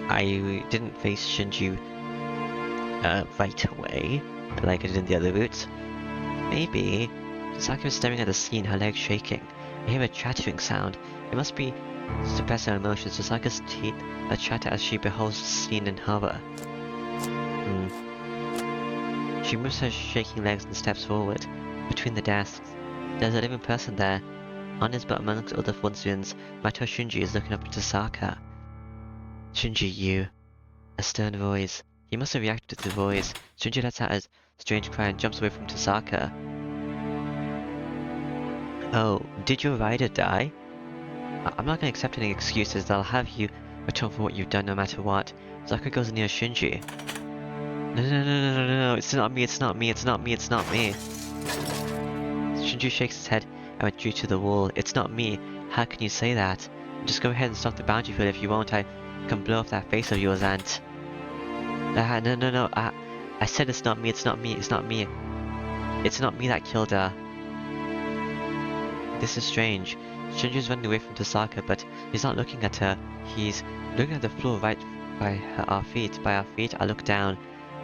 I didn't face Shinji right away, like I did in the other routes. Maybe. Saki was staring at the scene, her legs shaking. I hear a chattering sound. It must be suppressing her emotions. Sasaka's teeth chatter as she beholds the scene in horror. She moves her shaking legs and steps forward. Between the desks, there's a living person there. Honest but amongst other fun students, Mato Shinji is looking up at Sasaka. Shinji, you. A stern voice. He must have reacted to the voice. Shinji lets out a strange cry and jumps away from Tasaka. Oh, did your rider die? I'm not gonna accept any excuses. I'll have you atone for what you've done no matter what. Tasaka goes near Shinji. No, it's not me, it's not me, it's not me, it's not me. Shinji shakes his head and withdrew to the wall. It's not me. How can you say that? Just go ahead and stop the boundary field if you want. I can blow off that face of yours and... No. I said it's not me, it's not me, it's not me. It's not me that killed her. This is strange. Shinji's running away from Tasaka, but he's not looking at her. He's looking at the floor right by our feet. By our feet, I look down.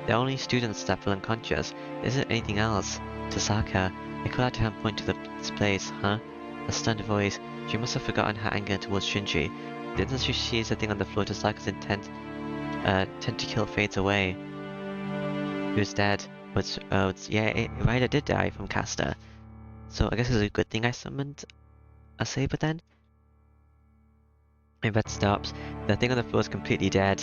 There are only students that feel unconscious. There isn't anything else. Tasaka. I call out to her and point to this place, huh? A stunned voice. She must have forgotten her anger towards Shinji. The instant she sees the thing on the floor, Tasaka's intent to kill fades away. He was dead. Yeah, Ryder did die from Caster. So I guess it's a good thing I summoned a saber then? My breath stops. The thing on the floor is completely dead.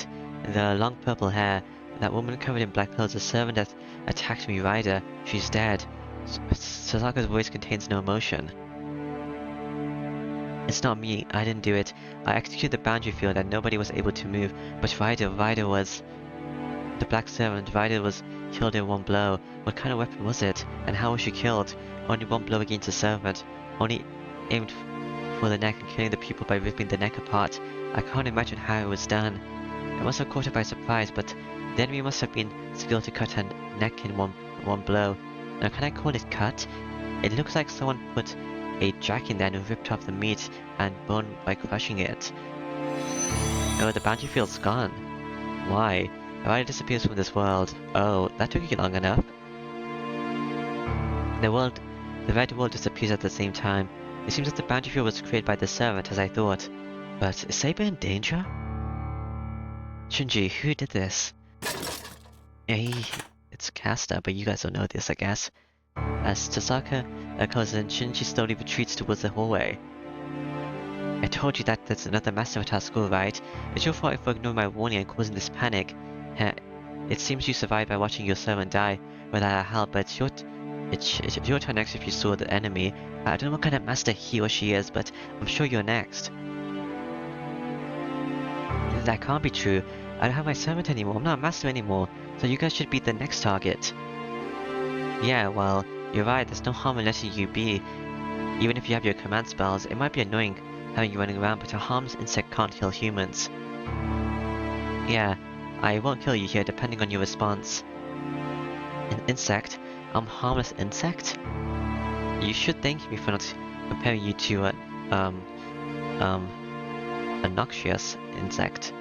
The long purple hair. That woman covered in black clothes, the servant that attacked me, Ryder. She's dead. Sasaka's voice contains no emotion. It's not me. I didn't do it. I executed the boundary field and nobody was able to move. But Ryder was... The black servant. Ryder was killed in one blow. What kind of weapon was it? And how was she killed? Only one blow against the servant. Only aimed for the neck and killing the people by ripping the neck apart. I can't imagine how it was done. It must have caught her by surprise, but the enemy must have been skilled to cut her neck in one blow. Now can I call it cut? It looks like someone put a jack in there and ripped off the meat and bone by crushing it. Oh, the bounty field's gone. Why? Ryder disappears from this world. Oh, that took you long enough. The red world disappears at the same time. It seems that the bounty field was created by the servant, as I thought. But is Saber in danger? Shinji, who did this? Hey, it's Caster, but you guys don't know this, I guess. As Tasaka goes in, Shinji slowly retreats towards the hallway. I told you that there's another master at our school, right? It's your fault for ignoring my warning and causing this panic. It seems you survived by watching your servant die without our help, but it's your turn next if you saw the enemy. I don't know what kind of master he or she is, but I'm sure you're next. That can't be true. I don't have my servant anymore. I'm not a master anymore. So you guys should be the next target. Yeah, well, you're right. There's no harm in letting you be. Even if you have your command spells, it might be annoying having you running around, but a harmless insect can't kill humans. Yeah, I won't kill you here depending on your response. An insect? I'm harmless insect? You should thank me for not comparing you to a noxious insect.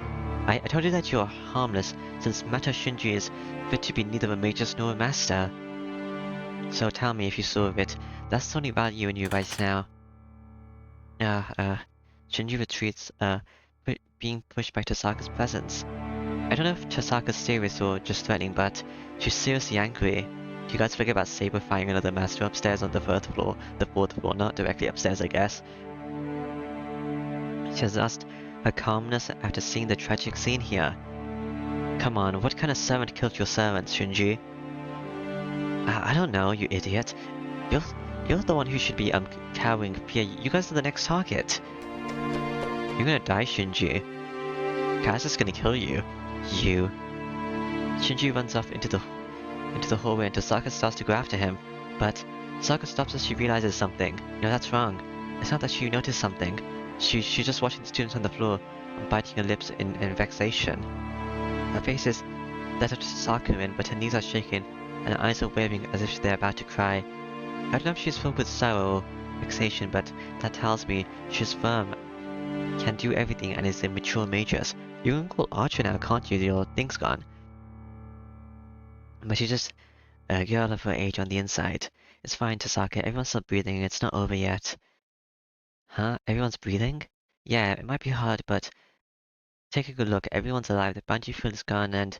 I told you that you're harmless, since Mato Shinji is fit to be neither a magus nor a master. So tell me if you saw of it. That's the only value in you right now. Shinji retreats, being pushed by Tasaka's presence. I don't know if Tasaka's serious or just threatening, but she's seriously angry. You guys forget about Saber firing another master upstairs on the fourth floor, not directly upstairs, I guess. She has lost her calmness after seeing the tragic scene here. Come on, what kind of servant killed your servants, Shinji? I don't know, you idiot. You're the one who should be cowering fear. You guys are the next target. You're gonna die, Shinji. Kaz gonna kill you. You. Shinji runs off into the hallway and Tasaka starts to go after him, but Tasaka stops as she realizes something. No, that's wrong. It's not that she noticed something. She's just watching the students on the floor and biting her lips in vexation. Her face is let her Tosaka in, but her knees are shaking and her eyes are wavering as if they're about to cry. I don't know if she's filled with sorrow or vexation, but that tells me she's firm, can do everything, and is a mature magus. You can call Archer now, can't you? Your thing's gone. But she's just a girl of her age on the inside. It's fine, Tosaka. Everyone's still breathing. It's not over yet. Huh? Everyone's breathing? Yeah, it might be hard, but take a good look. Everyone's alive. The bungee fuel is gone, and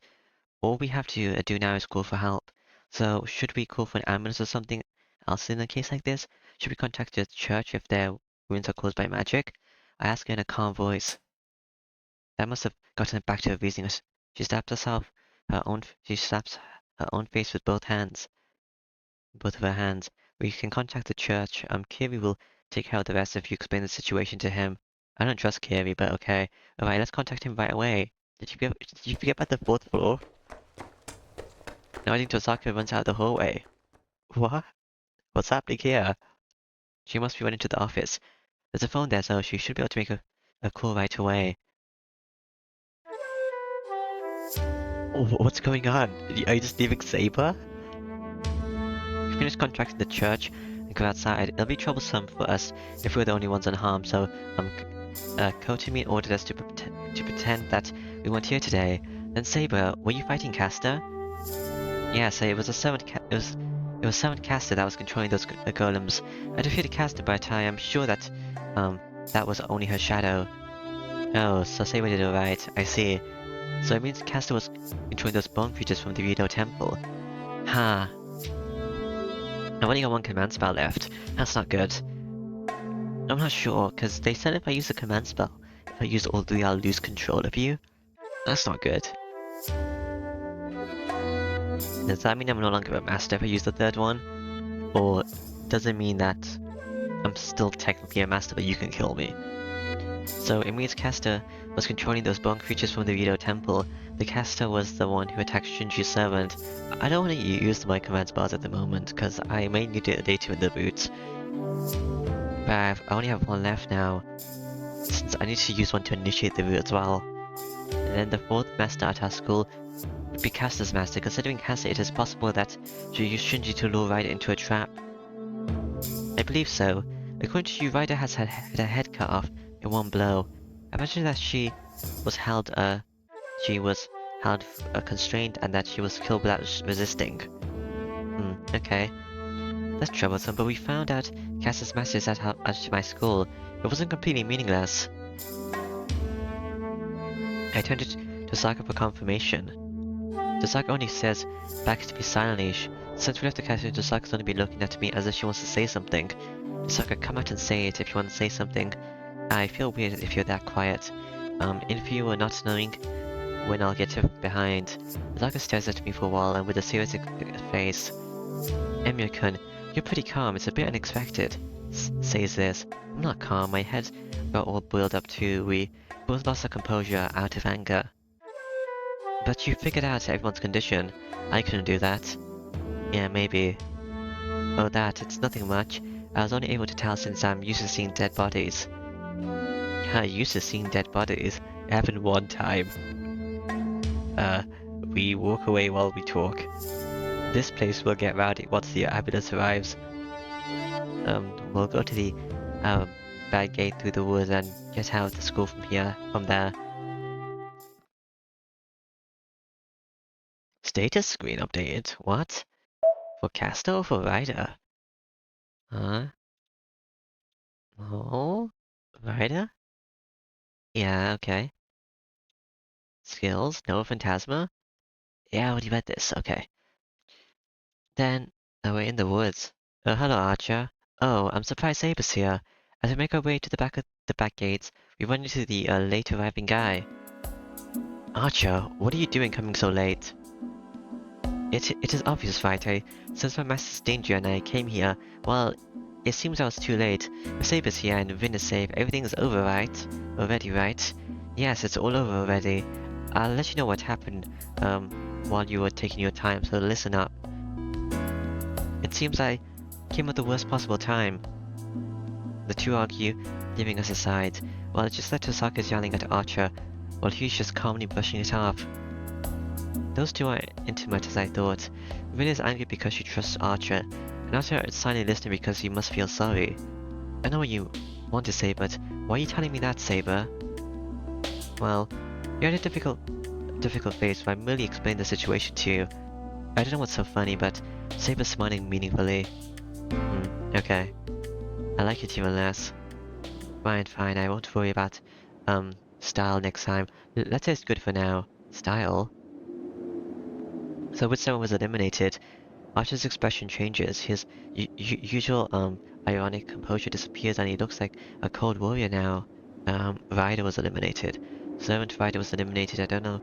all we have to do now is call for help. So, should we call for an ambulance or something else in a case like this? Should we contact the church if their wounds are caused by magic? I ask her in a calm voice. That must have gotten her back to her reasoning. She slaps her own face with both of her hands. We can contact the church. Kiri will take care of the rest if you explain the situation to him. I don't trust Kiri, but okay. Alright, let's contact him right away. Did you forget about the 4th floor? Now I think Tosaka runs out the hallway. What? What's happening here? She must be running to the office. There's a phone there, so she should be able to make a call right away. Oh, what's going on? Are you just leaving Saber? We finished contracting the church and go outside. It'll be troublesome for us if we're the only ones unharmed, so Kotimi ordered us to pretend that we weren't here today. Then Saber, were you fighting Caster? Yes, it was a seventh Caster that was controlling those golems. I defeated Caster, but I am sure that that was only her shadow. Oh, so Saber did it right. I see. So it means Caster was controlling those bone creatures from the Rito Temple. Ha. I've only got one command spell left. That's not good. I'm not sure, because they said if I use a command spell, if I use all 3 I'll lose control of you. That's not good. Does that mean I'm no longer a master if I use the 3rd one? Or does it mean that I'm still technically a master but you can kill me? So it means Caster was controlling those bone creatures from the Rito Temple. The Caster was the one who attacked Shinji's servant. I don't want to use my command spells at the moment, because I may need it later in the boot. But I only have 1 left now, since I need to use one to initiate the route as well. And then the 4th master at our school would be Caster's master. Considering Caster, it is possible that she used Shinji to lure Ryder into a trap. I believe so. According to you, Ryder has had her head cut off in 1 blow. I imagine that she was held constrained and that she was killed without resisting. Okay. That's troublesome, but we found out Caster's master is at my school. It wasn't completely meaningless. I turned to Tosaka for confirmation. Tosaka only says back to me silently. Since we left the castle, Tosaka's only been looking at me as if she wants to say something. Tosaka, come out and say it if you want to say something. I feel weird if you're that quiet. If you were not knowing when I'll get behind. Tosaka stares at me for a while and with a serious face. Emir-kun, you're pretty calm. It's a bit unexpected. Says this. I'm not calm. My head got all boiled up too. We both lost our composure out of anger. But you figured out everyone's condition. I couldn't do that. Yeah, maybe. Oh, it's nothing much. I was only able to tell since I'm used to seeing dead bodies. Used to seeing dead bodies? It happened 1 time. We walk away while we talk. This place will get rowdy once the ambulance arrives. We'll go to the back gate through the woods and get out of the school from there. Status screen updated? What? For Caster or for Ryder? Huh? Oh? Ryder? Yeah, okay. Skills? No Phantasma? Yeah, I already read this, okay. Then, we're in the woods. Oh, hello, Archer. Oh, I'm surprised Saber's here. As we make our way to the back gates, we run into the late arriving guy. Archer, what are you doing coming so late? It is obvious, right? I sensed my master's danger and I came here. Well, it seems I was too late. If Saber's here and Vin is safe, everything is over, right? Already, right? Yes, it's all over already. I'll let you know what happened while you were taking your time, so listen up. It seems I came at the worst possible time. The 2 argue, leaving us aside, while it just led to Tosaka's yelling at Archer, while he's just calmly brushing it off. Those two aren't intimate as I thought. Rin is angry because she trusts Archer, and Archer is silently listening because he must feel sorry. I know what you want to say, but why are you telling me that, Saber? Well, you're in a difficult phase, so I merely explained the situation to you. I don't know what's so funny, but Saber's smiling meaningfully. Okay. I like it even less. Fine, I won't worry about, style next time. Let's say it's good for now. Style? So when someone was eliminated, Archer's expression changes. His usual, ironic composure disappears and he looks like a cold warrior now. Ryder was eliminated. Servant Ryder was eliminated. I don't know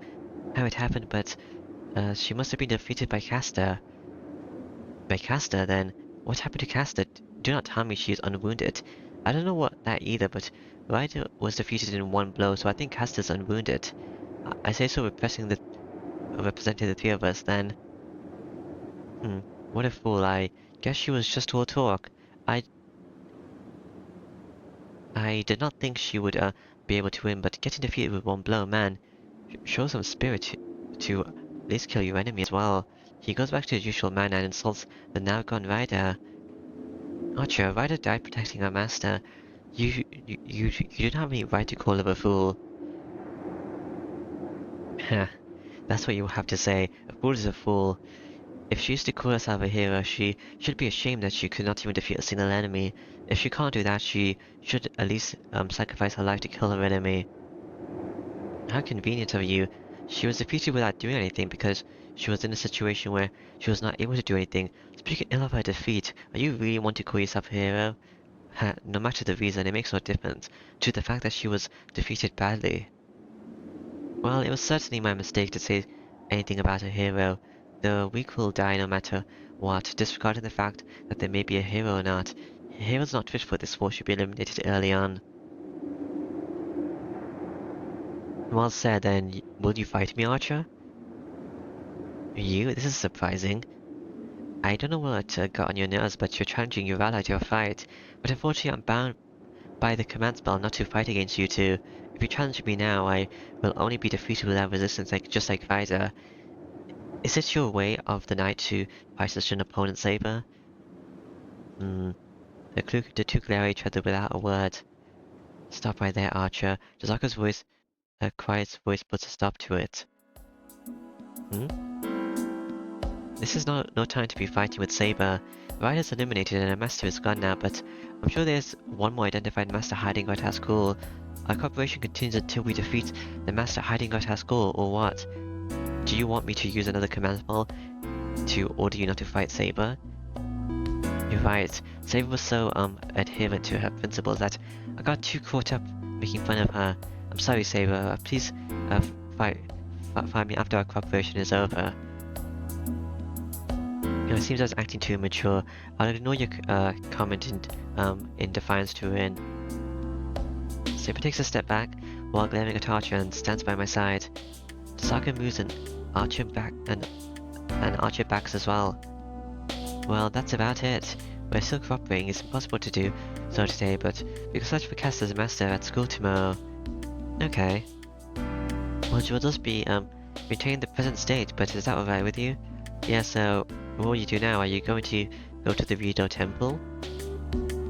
how it happened, but, she must have been defeated by Castor. By Castor, then? What happened to Castor? Do not tell me she is unwounded. I don't know what that either, but Ryder was defeated in one blow, so I think Castor's unwounded. I say so representing the three of us, then. What a fool. I guess she was just all talk. I did not think she would, be able to win, but getting defeated with one blow, man, shows some spirit to at least kill your enemy as well. He goes back to his usual manner and insults the now gone Ryder. Archer, Ryder died protecting our master. You don't have any right to call her a fool. Heh, that's what you have to say. A fool is a fool. If she used to call herself a hero, she should be ashamed that she could not even defeat a single enemy. If she can't do that, she should at least sacrifice her life to kill her enemy. How convenient of you. She was defeated without doing anything because she was in a situation where she was not able to do anything. Speaking ill of her defeat, are you really want to call yourself a hero? No matter the reason, it makes no difference to the fact that she was defeated badly. Well, it was certainly my mistake to say anything about a hero. The weak will die no matter what, disregarding the fact that there may be a hero or not. Heroes not fit for this war should be eliminated early on. Well said, then. Will you fight me, Archer? You? This is surprising. I don't know what got on your nerves, but you're challenging your ally to a fight. But unfortunately, I'm bound by the command spell not to fight against you two. If you challenge me now, I will only be defeated without resistance, just like Ryder. Is it your way of the night to fight such an opponent, Saber? The two glare at each other without a word. Stop right there, Archer. Jazaka's voice, quiet voice puts a stop to it. This is no time to be fighting with Saber. Ryder's eliminated and a master is gone now, but I'm sure there's one more identified master hiding at our school. Our cooperation continues until we defeat the master hiding at our school, or what? Do you want me to use another command spell to order you not to fight Saber? You're right. Saber was so, adherent to her principles that I got too caught up making fun of her. I'm sorry, Saber. Please, fight me after our cooperation is over. It seems I was acting too immature. I'll ignore your, comment in defiance to Rin. Saber takes a step back while glaring at Archer and stands by my side. Saga moves and Archer back and Archer backs as well. Well, that's about it. We're still cooperating. It's impossible to do so today, but we can search for Castor's master at school tomorrow. Okay. Well, you'll just be retain the present state, but is that alright with you? Yeah, so what will you do now? Are you going to go to the Rito Temple?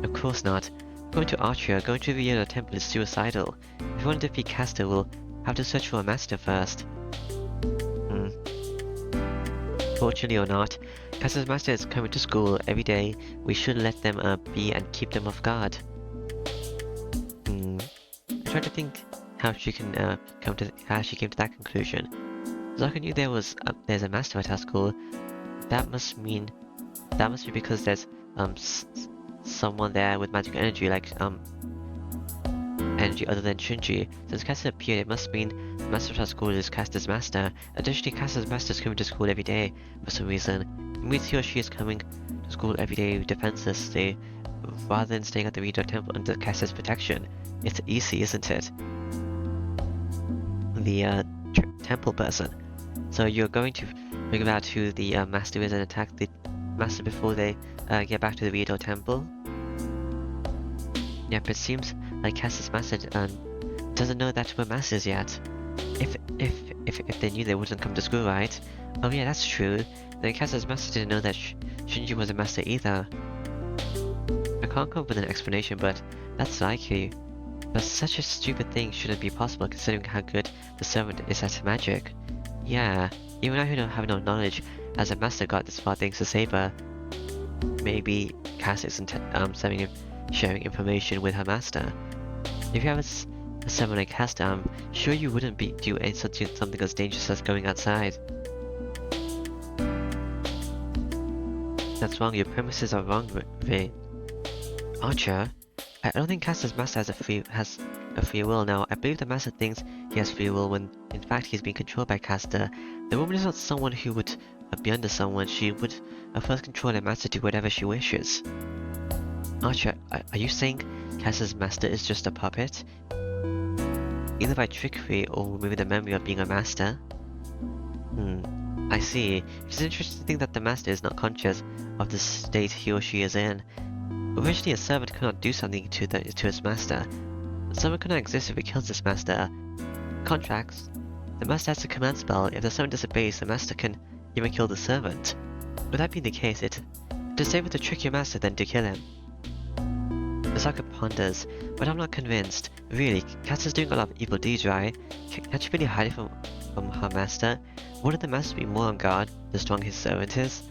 Of course not. Going to Archer, going to the Rito Temple is suicidal. If you want to defeat Castor, we'll have to search for a master first. Fortunately or not, Castor's master is coming to school every day. We should let them be and keep them off guard. I'm trying to think how she can how she came to that conclusion. Zaka knew there's a master at our school. That must be because there's someone there with magic energy, like energy other than Shinji. Since Castor appeared, it must mean the master at our school is Castor's master. Additionally, Castor's master is coming to school every day for some reason. It means he or she is coming to school every day defenselessly, rather than staying at the Rito Temple under Castor's protection. It's easy, isn't it? The temple person. So you're going to figure out who the master is and attack the master before they get back to the Rito Temple? Yep, it seems like Castor's master doesn't know that we're masters yet. If they knew they wouldn't come to school, right? Oh yeah, that's true. The Casa's master didn't know that Shinji was a master either. I can't come up with an explanation, but that's likely. But such a stupid thing shouldn't be possible considering how good the servant is at magic. Yeah, even I who don't have no knowledge as a master got this far thanks to Saber. Maybe Casa isn't sharing information with her master. If you have a servant like Casa, I'm sure you wouldn't be doing something as dangerous as going outside. That's wrong, your premises are wrong, Ray. Archer? I don't think Casa's master has a free will now. I believe the master thinks he has free will when in fact he's being controlled by Casta. The woman is not someone who would be under someone. She would first control the master to do whatever she wishes. Archer, are you saying Casa's master is just a puppet? Either by trickery or removing the memory of being a master? I see. It's interesting to think that the master is not conscious of the state he or she is in. Originally, a servant could not do something to his master. The servant could not exist if it kills his master. Contracts. The master has a command spell. If the servant disobeys, the master can even kill the servant. With that being the case, it is safer to trick your master than to kill him. Misaka ponders, but I'm not convinced. Really, Casa's doing a lot of evil deeds, right? Can't she really hide it from her master? Wouldn't the master be more on guard the stronger his servant is?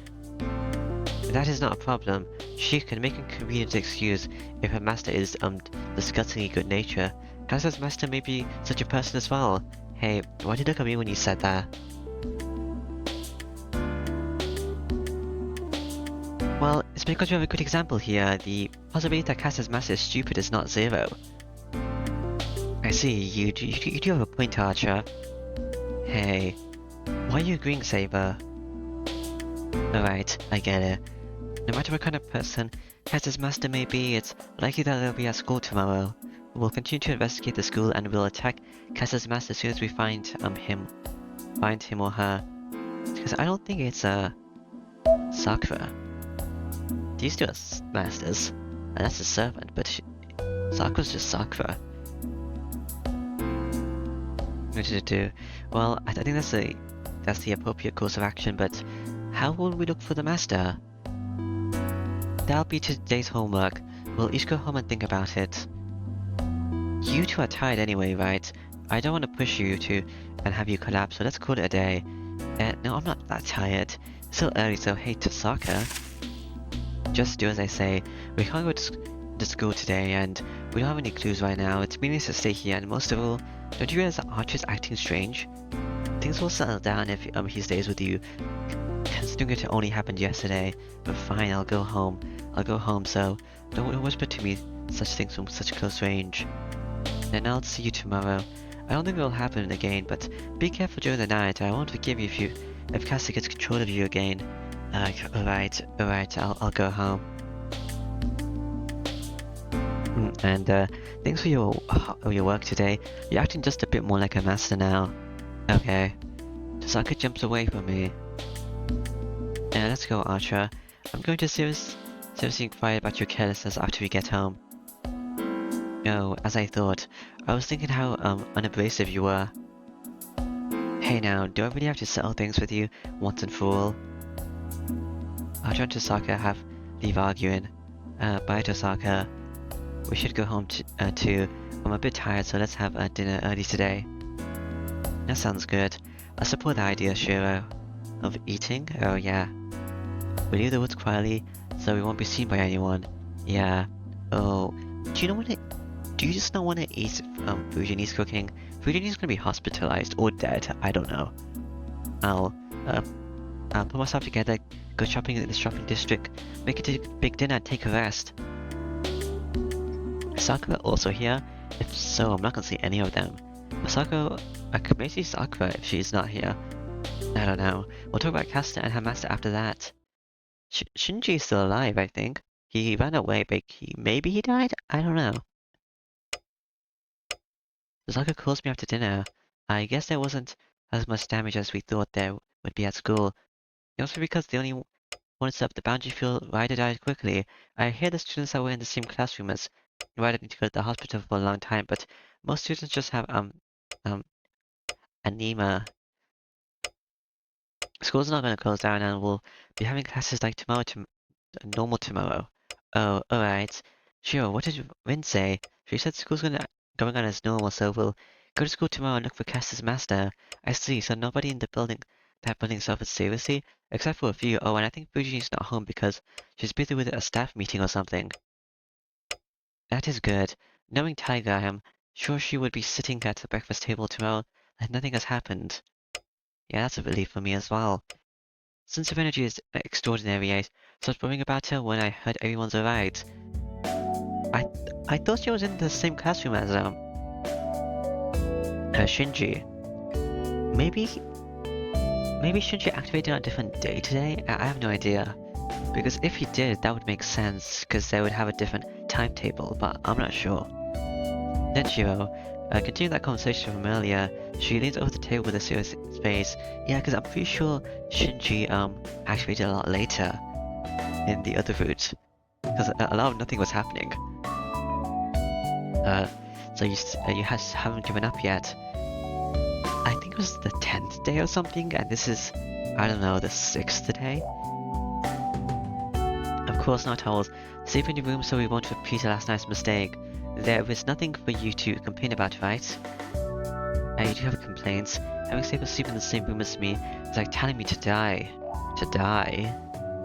That is not a problem. She can make a convenient excuse if her master is disgustingly good nature. Casa's master may be such a person as well. Hey, why did you look at me when you said that? Well, it's because you have a good example here. The possibility that Casa's master is stupid is not zero. I see, you do have a point, Archer. Hey, why are you agreeing, Saber? Alright, I get it. No matter what kind of person Casa's master may be, it's likely that they'll be at school tomorrow. We'll continue to investigate the school and we'll attack Casa's master as soon as we find him or her. Because I don't think it's Sakura. These two are masters, and that's a servant, but Sakura's just Sakura. What did it do? Well, I think that's the appropriate course of action, but how will we look for the master? That'll be today's homework. We'll each go home and think about it. You two are tired anyway, right? I don't want to push you two and have you collapse, so let's call it a day. No, I'm not that tired. It's still early, so hey, Tosaka. Just do as I say. We can't go to school today, and we don't have any clues right now. It's meaningless to stay here, and most of all, don't you realize that Archer's acting strange? Things will settle down if he stays with you. Considering it only happened yesterday, but fine, I'll go home. So don't whisper to me such things from such close range. Then I'll see you tomorrow. I don't think it will happen again, but be careful during the night. I won't forgive you if Casa gets control of you again. Alright, I'll go home. And thanks for your work today. You're acting just a bit more like a master now. Okay. Tosaka jumps away from me. Yeah, let's go, Archer. I'm going to seriously inquire about your carelessness after we get home. No, as I thought. I was thinking how unabrasive you were. Hey now, do I really have to settle things with you once and for all? Archer and Tosaka leave arguing. Bye, Tosaka. We should go home too. I'm a bit tired, so let's have dinner early today. That sounds good. I support the idea, Shiro. Of eating? Oh yeah. We leave the woods quietly, so we won't be seen by anyone. Yeah. Oh, do you just not want to eat Fujini's cooking? Fujini's gonna be hospitalized or dead. I don't know. I'll put myself together, go shopping in the shopping district, make it a big dinner, and take a rest. Is Sakura also here? If so, I'm not gonna see any of them. Masako, I could maybe see Sakura if she's not here. I don't know. We'll talk about Casa and her master after that. Shinji is still alive, I think. He ran away, but maybe he died? I don't know. Sakura calls me after dinner. I guess there wasn't as much damage as we thought there would be at school. Also because they only wanted to set up the boundary field Ryder died quickly. I hear the students that were in the same classroom as Ryder need to go to the hospital for a long time, but most students just have Anima. School's not gonna close down and we'll be having classes like tomorrow normal tomorrow. Oh, alright. Sure, what did Rin say? She said school's going on as normal, so we'll go to school tomorrow and look for Cass's master. I see, so nobody in that building suffers seriously? Except for a few. Oh, and I think Fuji's not home because she's busy with a staff meeting or something. That is good. Knowing Tiger, I'm sure she would be sitting at the breakfast table tomorrow like nothing has happened. Yeah, that's a relief for me as well. Sense of energy is extraordinary. I started worrying about her when I heard everyone's arrived. I thought she was in the same classroom as Shinji. Maybe Shinji activated on a different day today? I have no idea. Because if he did, that would make sense, because they would have a different timetable, but I'm not sure. Then Shiro, continuing that conversation from earlier, she leans over the table with a serious face. Yeah, because I'm pretty sure Shinji activated a lot later in the other route, because a lot of nothing was happening. So you haven't given up yet. I think it was the 10th day or something, and this is, I don't know, the 6th day? Of course not, Holes. Sleep in your room so we won't repeat last night's mistake. There is nothing for you to complain about, right? You do have complaints. Having Saber sleep in the same room as me is like telling me to die. To die?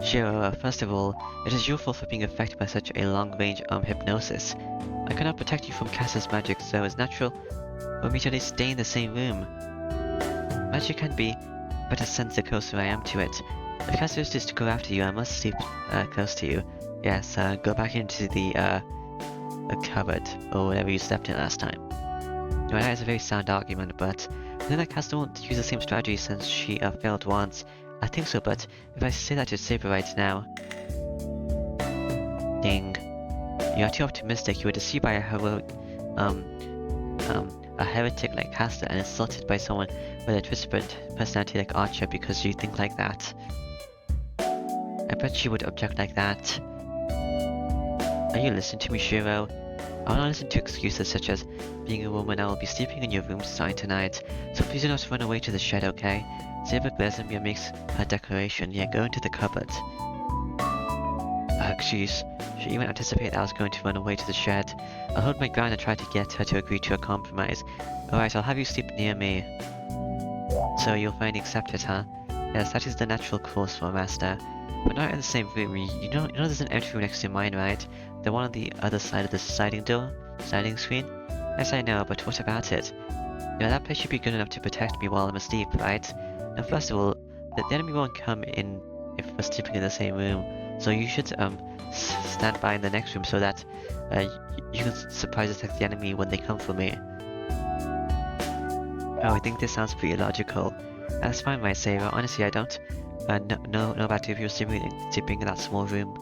Sure, first of all, it is your fault for being affected by such a long-range hypnosis. I cannot protect you from Cass's magic, so it's natural for me to at least stay in the same room. Magic can be better sense the closer I am to it. If Cass wishes to go after you, I must sleep close to you. Yes, go back into the cupboard, or whatever you slept in last time. Now, that is a very sound argument, but I think that Cass won't use the same strategy since she failed once. I think so, but if I say that to Saber right now... Ding. You are too optimistic. You were deceived by a heretic like Castor and insulted by someone with a twisted personality like Archer because you think like that. I bet she would object like that. Are you listening to me, Shiro? I will not listen to excuses such as being a woman. I will be sleeping in your room starting tonight, so please do not run away to the shed, okay? Saber Glazemir makes her declaration. Yeah, go into the cupboard. Jeez. She even anticipated I was going to run away to the shed. I'll hold my ground and try to get her to agree to a compromise. Alright, I'll have you sleep near me. So you'll finally accept it, huh? Yes, that is the natural course for a master. But not in the same room. You know there's an empty room next to mine, right? The one on the other side of the sliding screen? Yes, I know, but what about it? You know, that place should be good enough to protect me while I'm asleep, right? And first of all, the enemy won't come in if we're sleeping in the same room. So you should stand by in the next room so that you can surprise attack the enemy when they come for me. Oh, I think this sounds pretty logical. That's fine, my savior. Honestly, I don't know about if you're sleeping in that small room.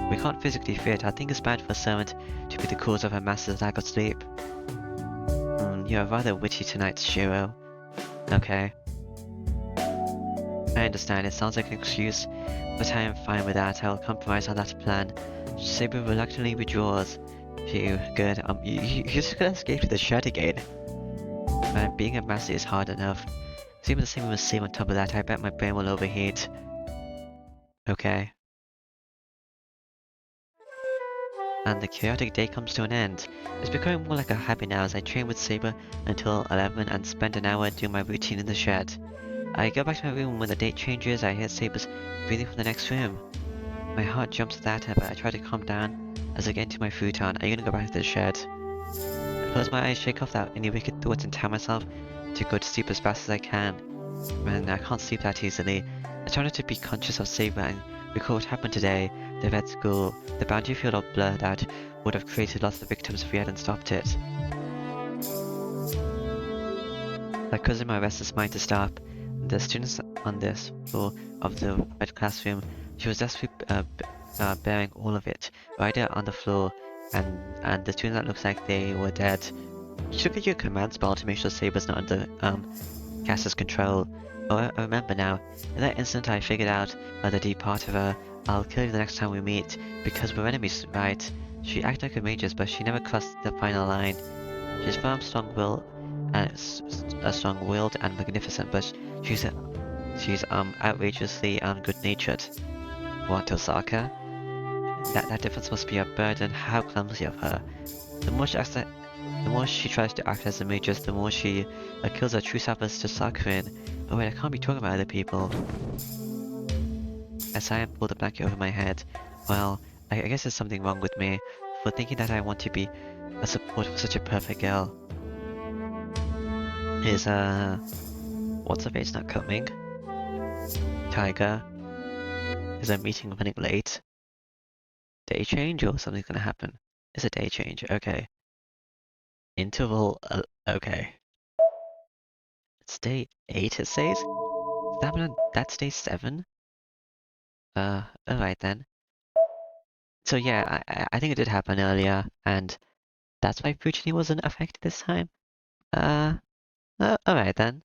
We can't physically fear it. I think it's bad for a servant to be the cause of her master's lack of sleep. You're rather witty tonight, Shiro. Okay. I understand, it sounds like an excuse, but I am fine with that. I will compromise on that plan. Saber reluctantly withdraws. Phew, good. You just gonna escape to the shed again. Man, being a master is hard enough. Sleeping the same room as Saber on top of that, I bet my brain will overheat. Okay. And the chaotic day comes to an end. It's becoming more like a habit now as I train with Saber until 11 and spend an hour doing my routine in the shed. I go back to my room when the date changes. I hear Saber's breathing from the next room. My heart jumps at that, but I try to calm down as I get into my futon. Are you gonna go back to the shed? I close my eyes, shake off any wicked thoughts, and tell myself to go to sleep as fast as I can. Man, I can't sleep that easily. I try not to be conscious of Saber and recall what happened today. The vet school, the boundary field of blur that would have created lots of victims if we hadn't stopped it. Like causing my restless mind to stop. The students on this floor of the red classroom, she was desperately bearing all of it, right there on the floor, and the student that looks like they were dead. You should get your command spell to make sure Saber's not under Cass's control. Oh, I remember now. In that instant I figured out the deep part of her. I'll kill you the next time we meet, because we're enemies, right? She acted like a magus, but she never crossed the final line. She's firm, strong-willed, strong-willed and magnificent, but she's outrageously good-natured. What, Osaka? That difference must be a burden. How clumsy of her. The more she tries to act as a magus, the more she kills her true self as to Sakurin. Oh wait, I can't be talking about other people. As I pull the blanket over my head, well, I guess there's something wrong with me for thinking that I want to be a support for such a perfect girl. Is, what's her face not coming? Tiger? Is our meeting running late? Day change or something's gonna happen? It's a day change, okay. Interval, okay. It's day 8 it says? That's day 7? Alright then. So yeah, I think it did happen earlier, and that's why Fujini wasn't affected this time? Alright then.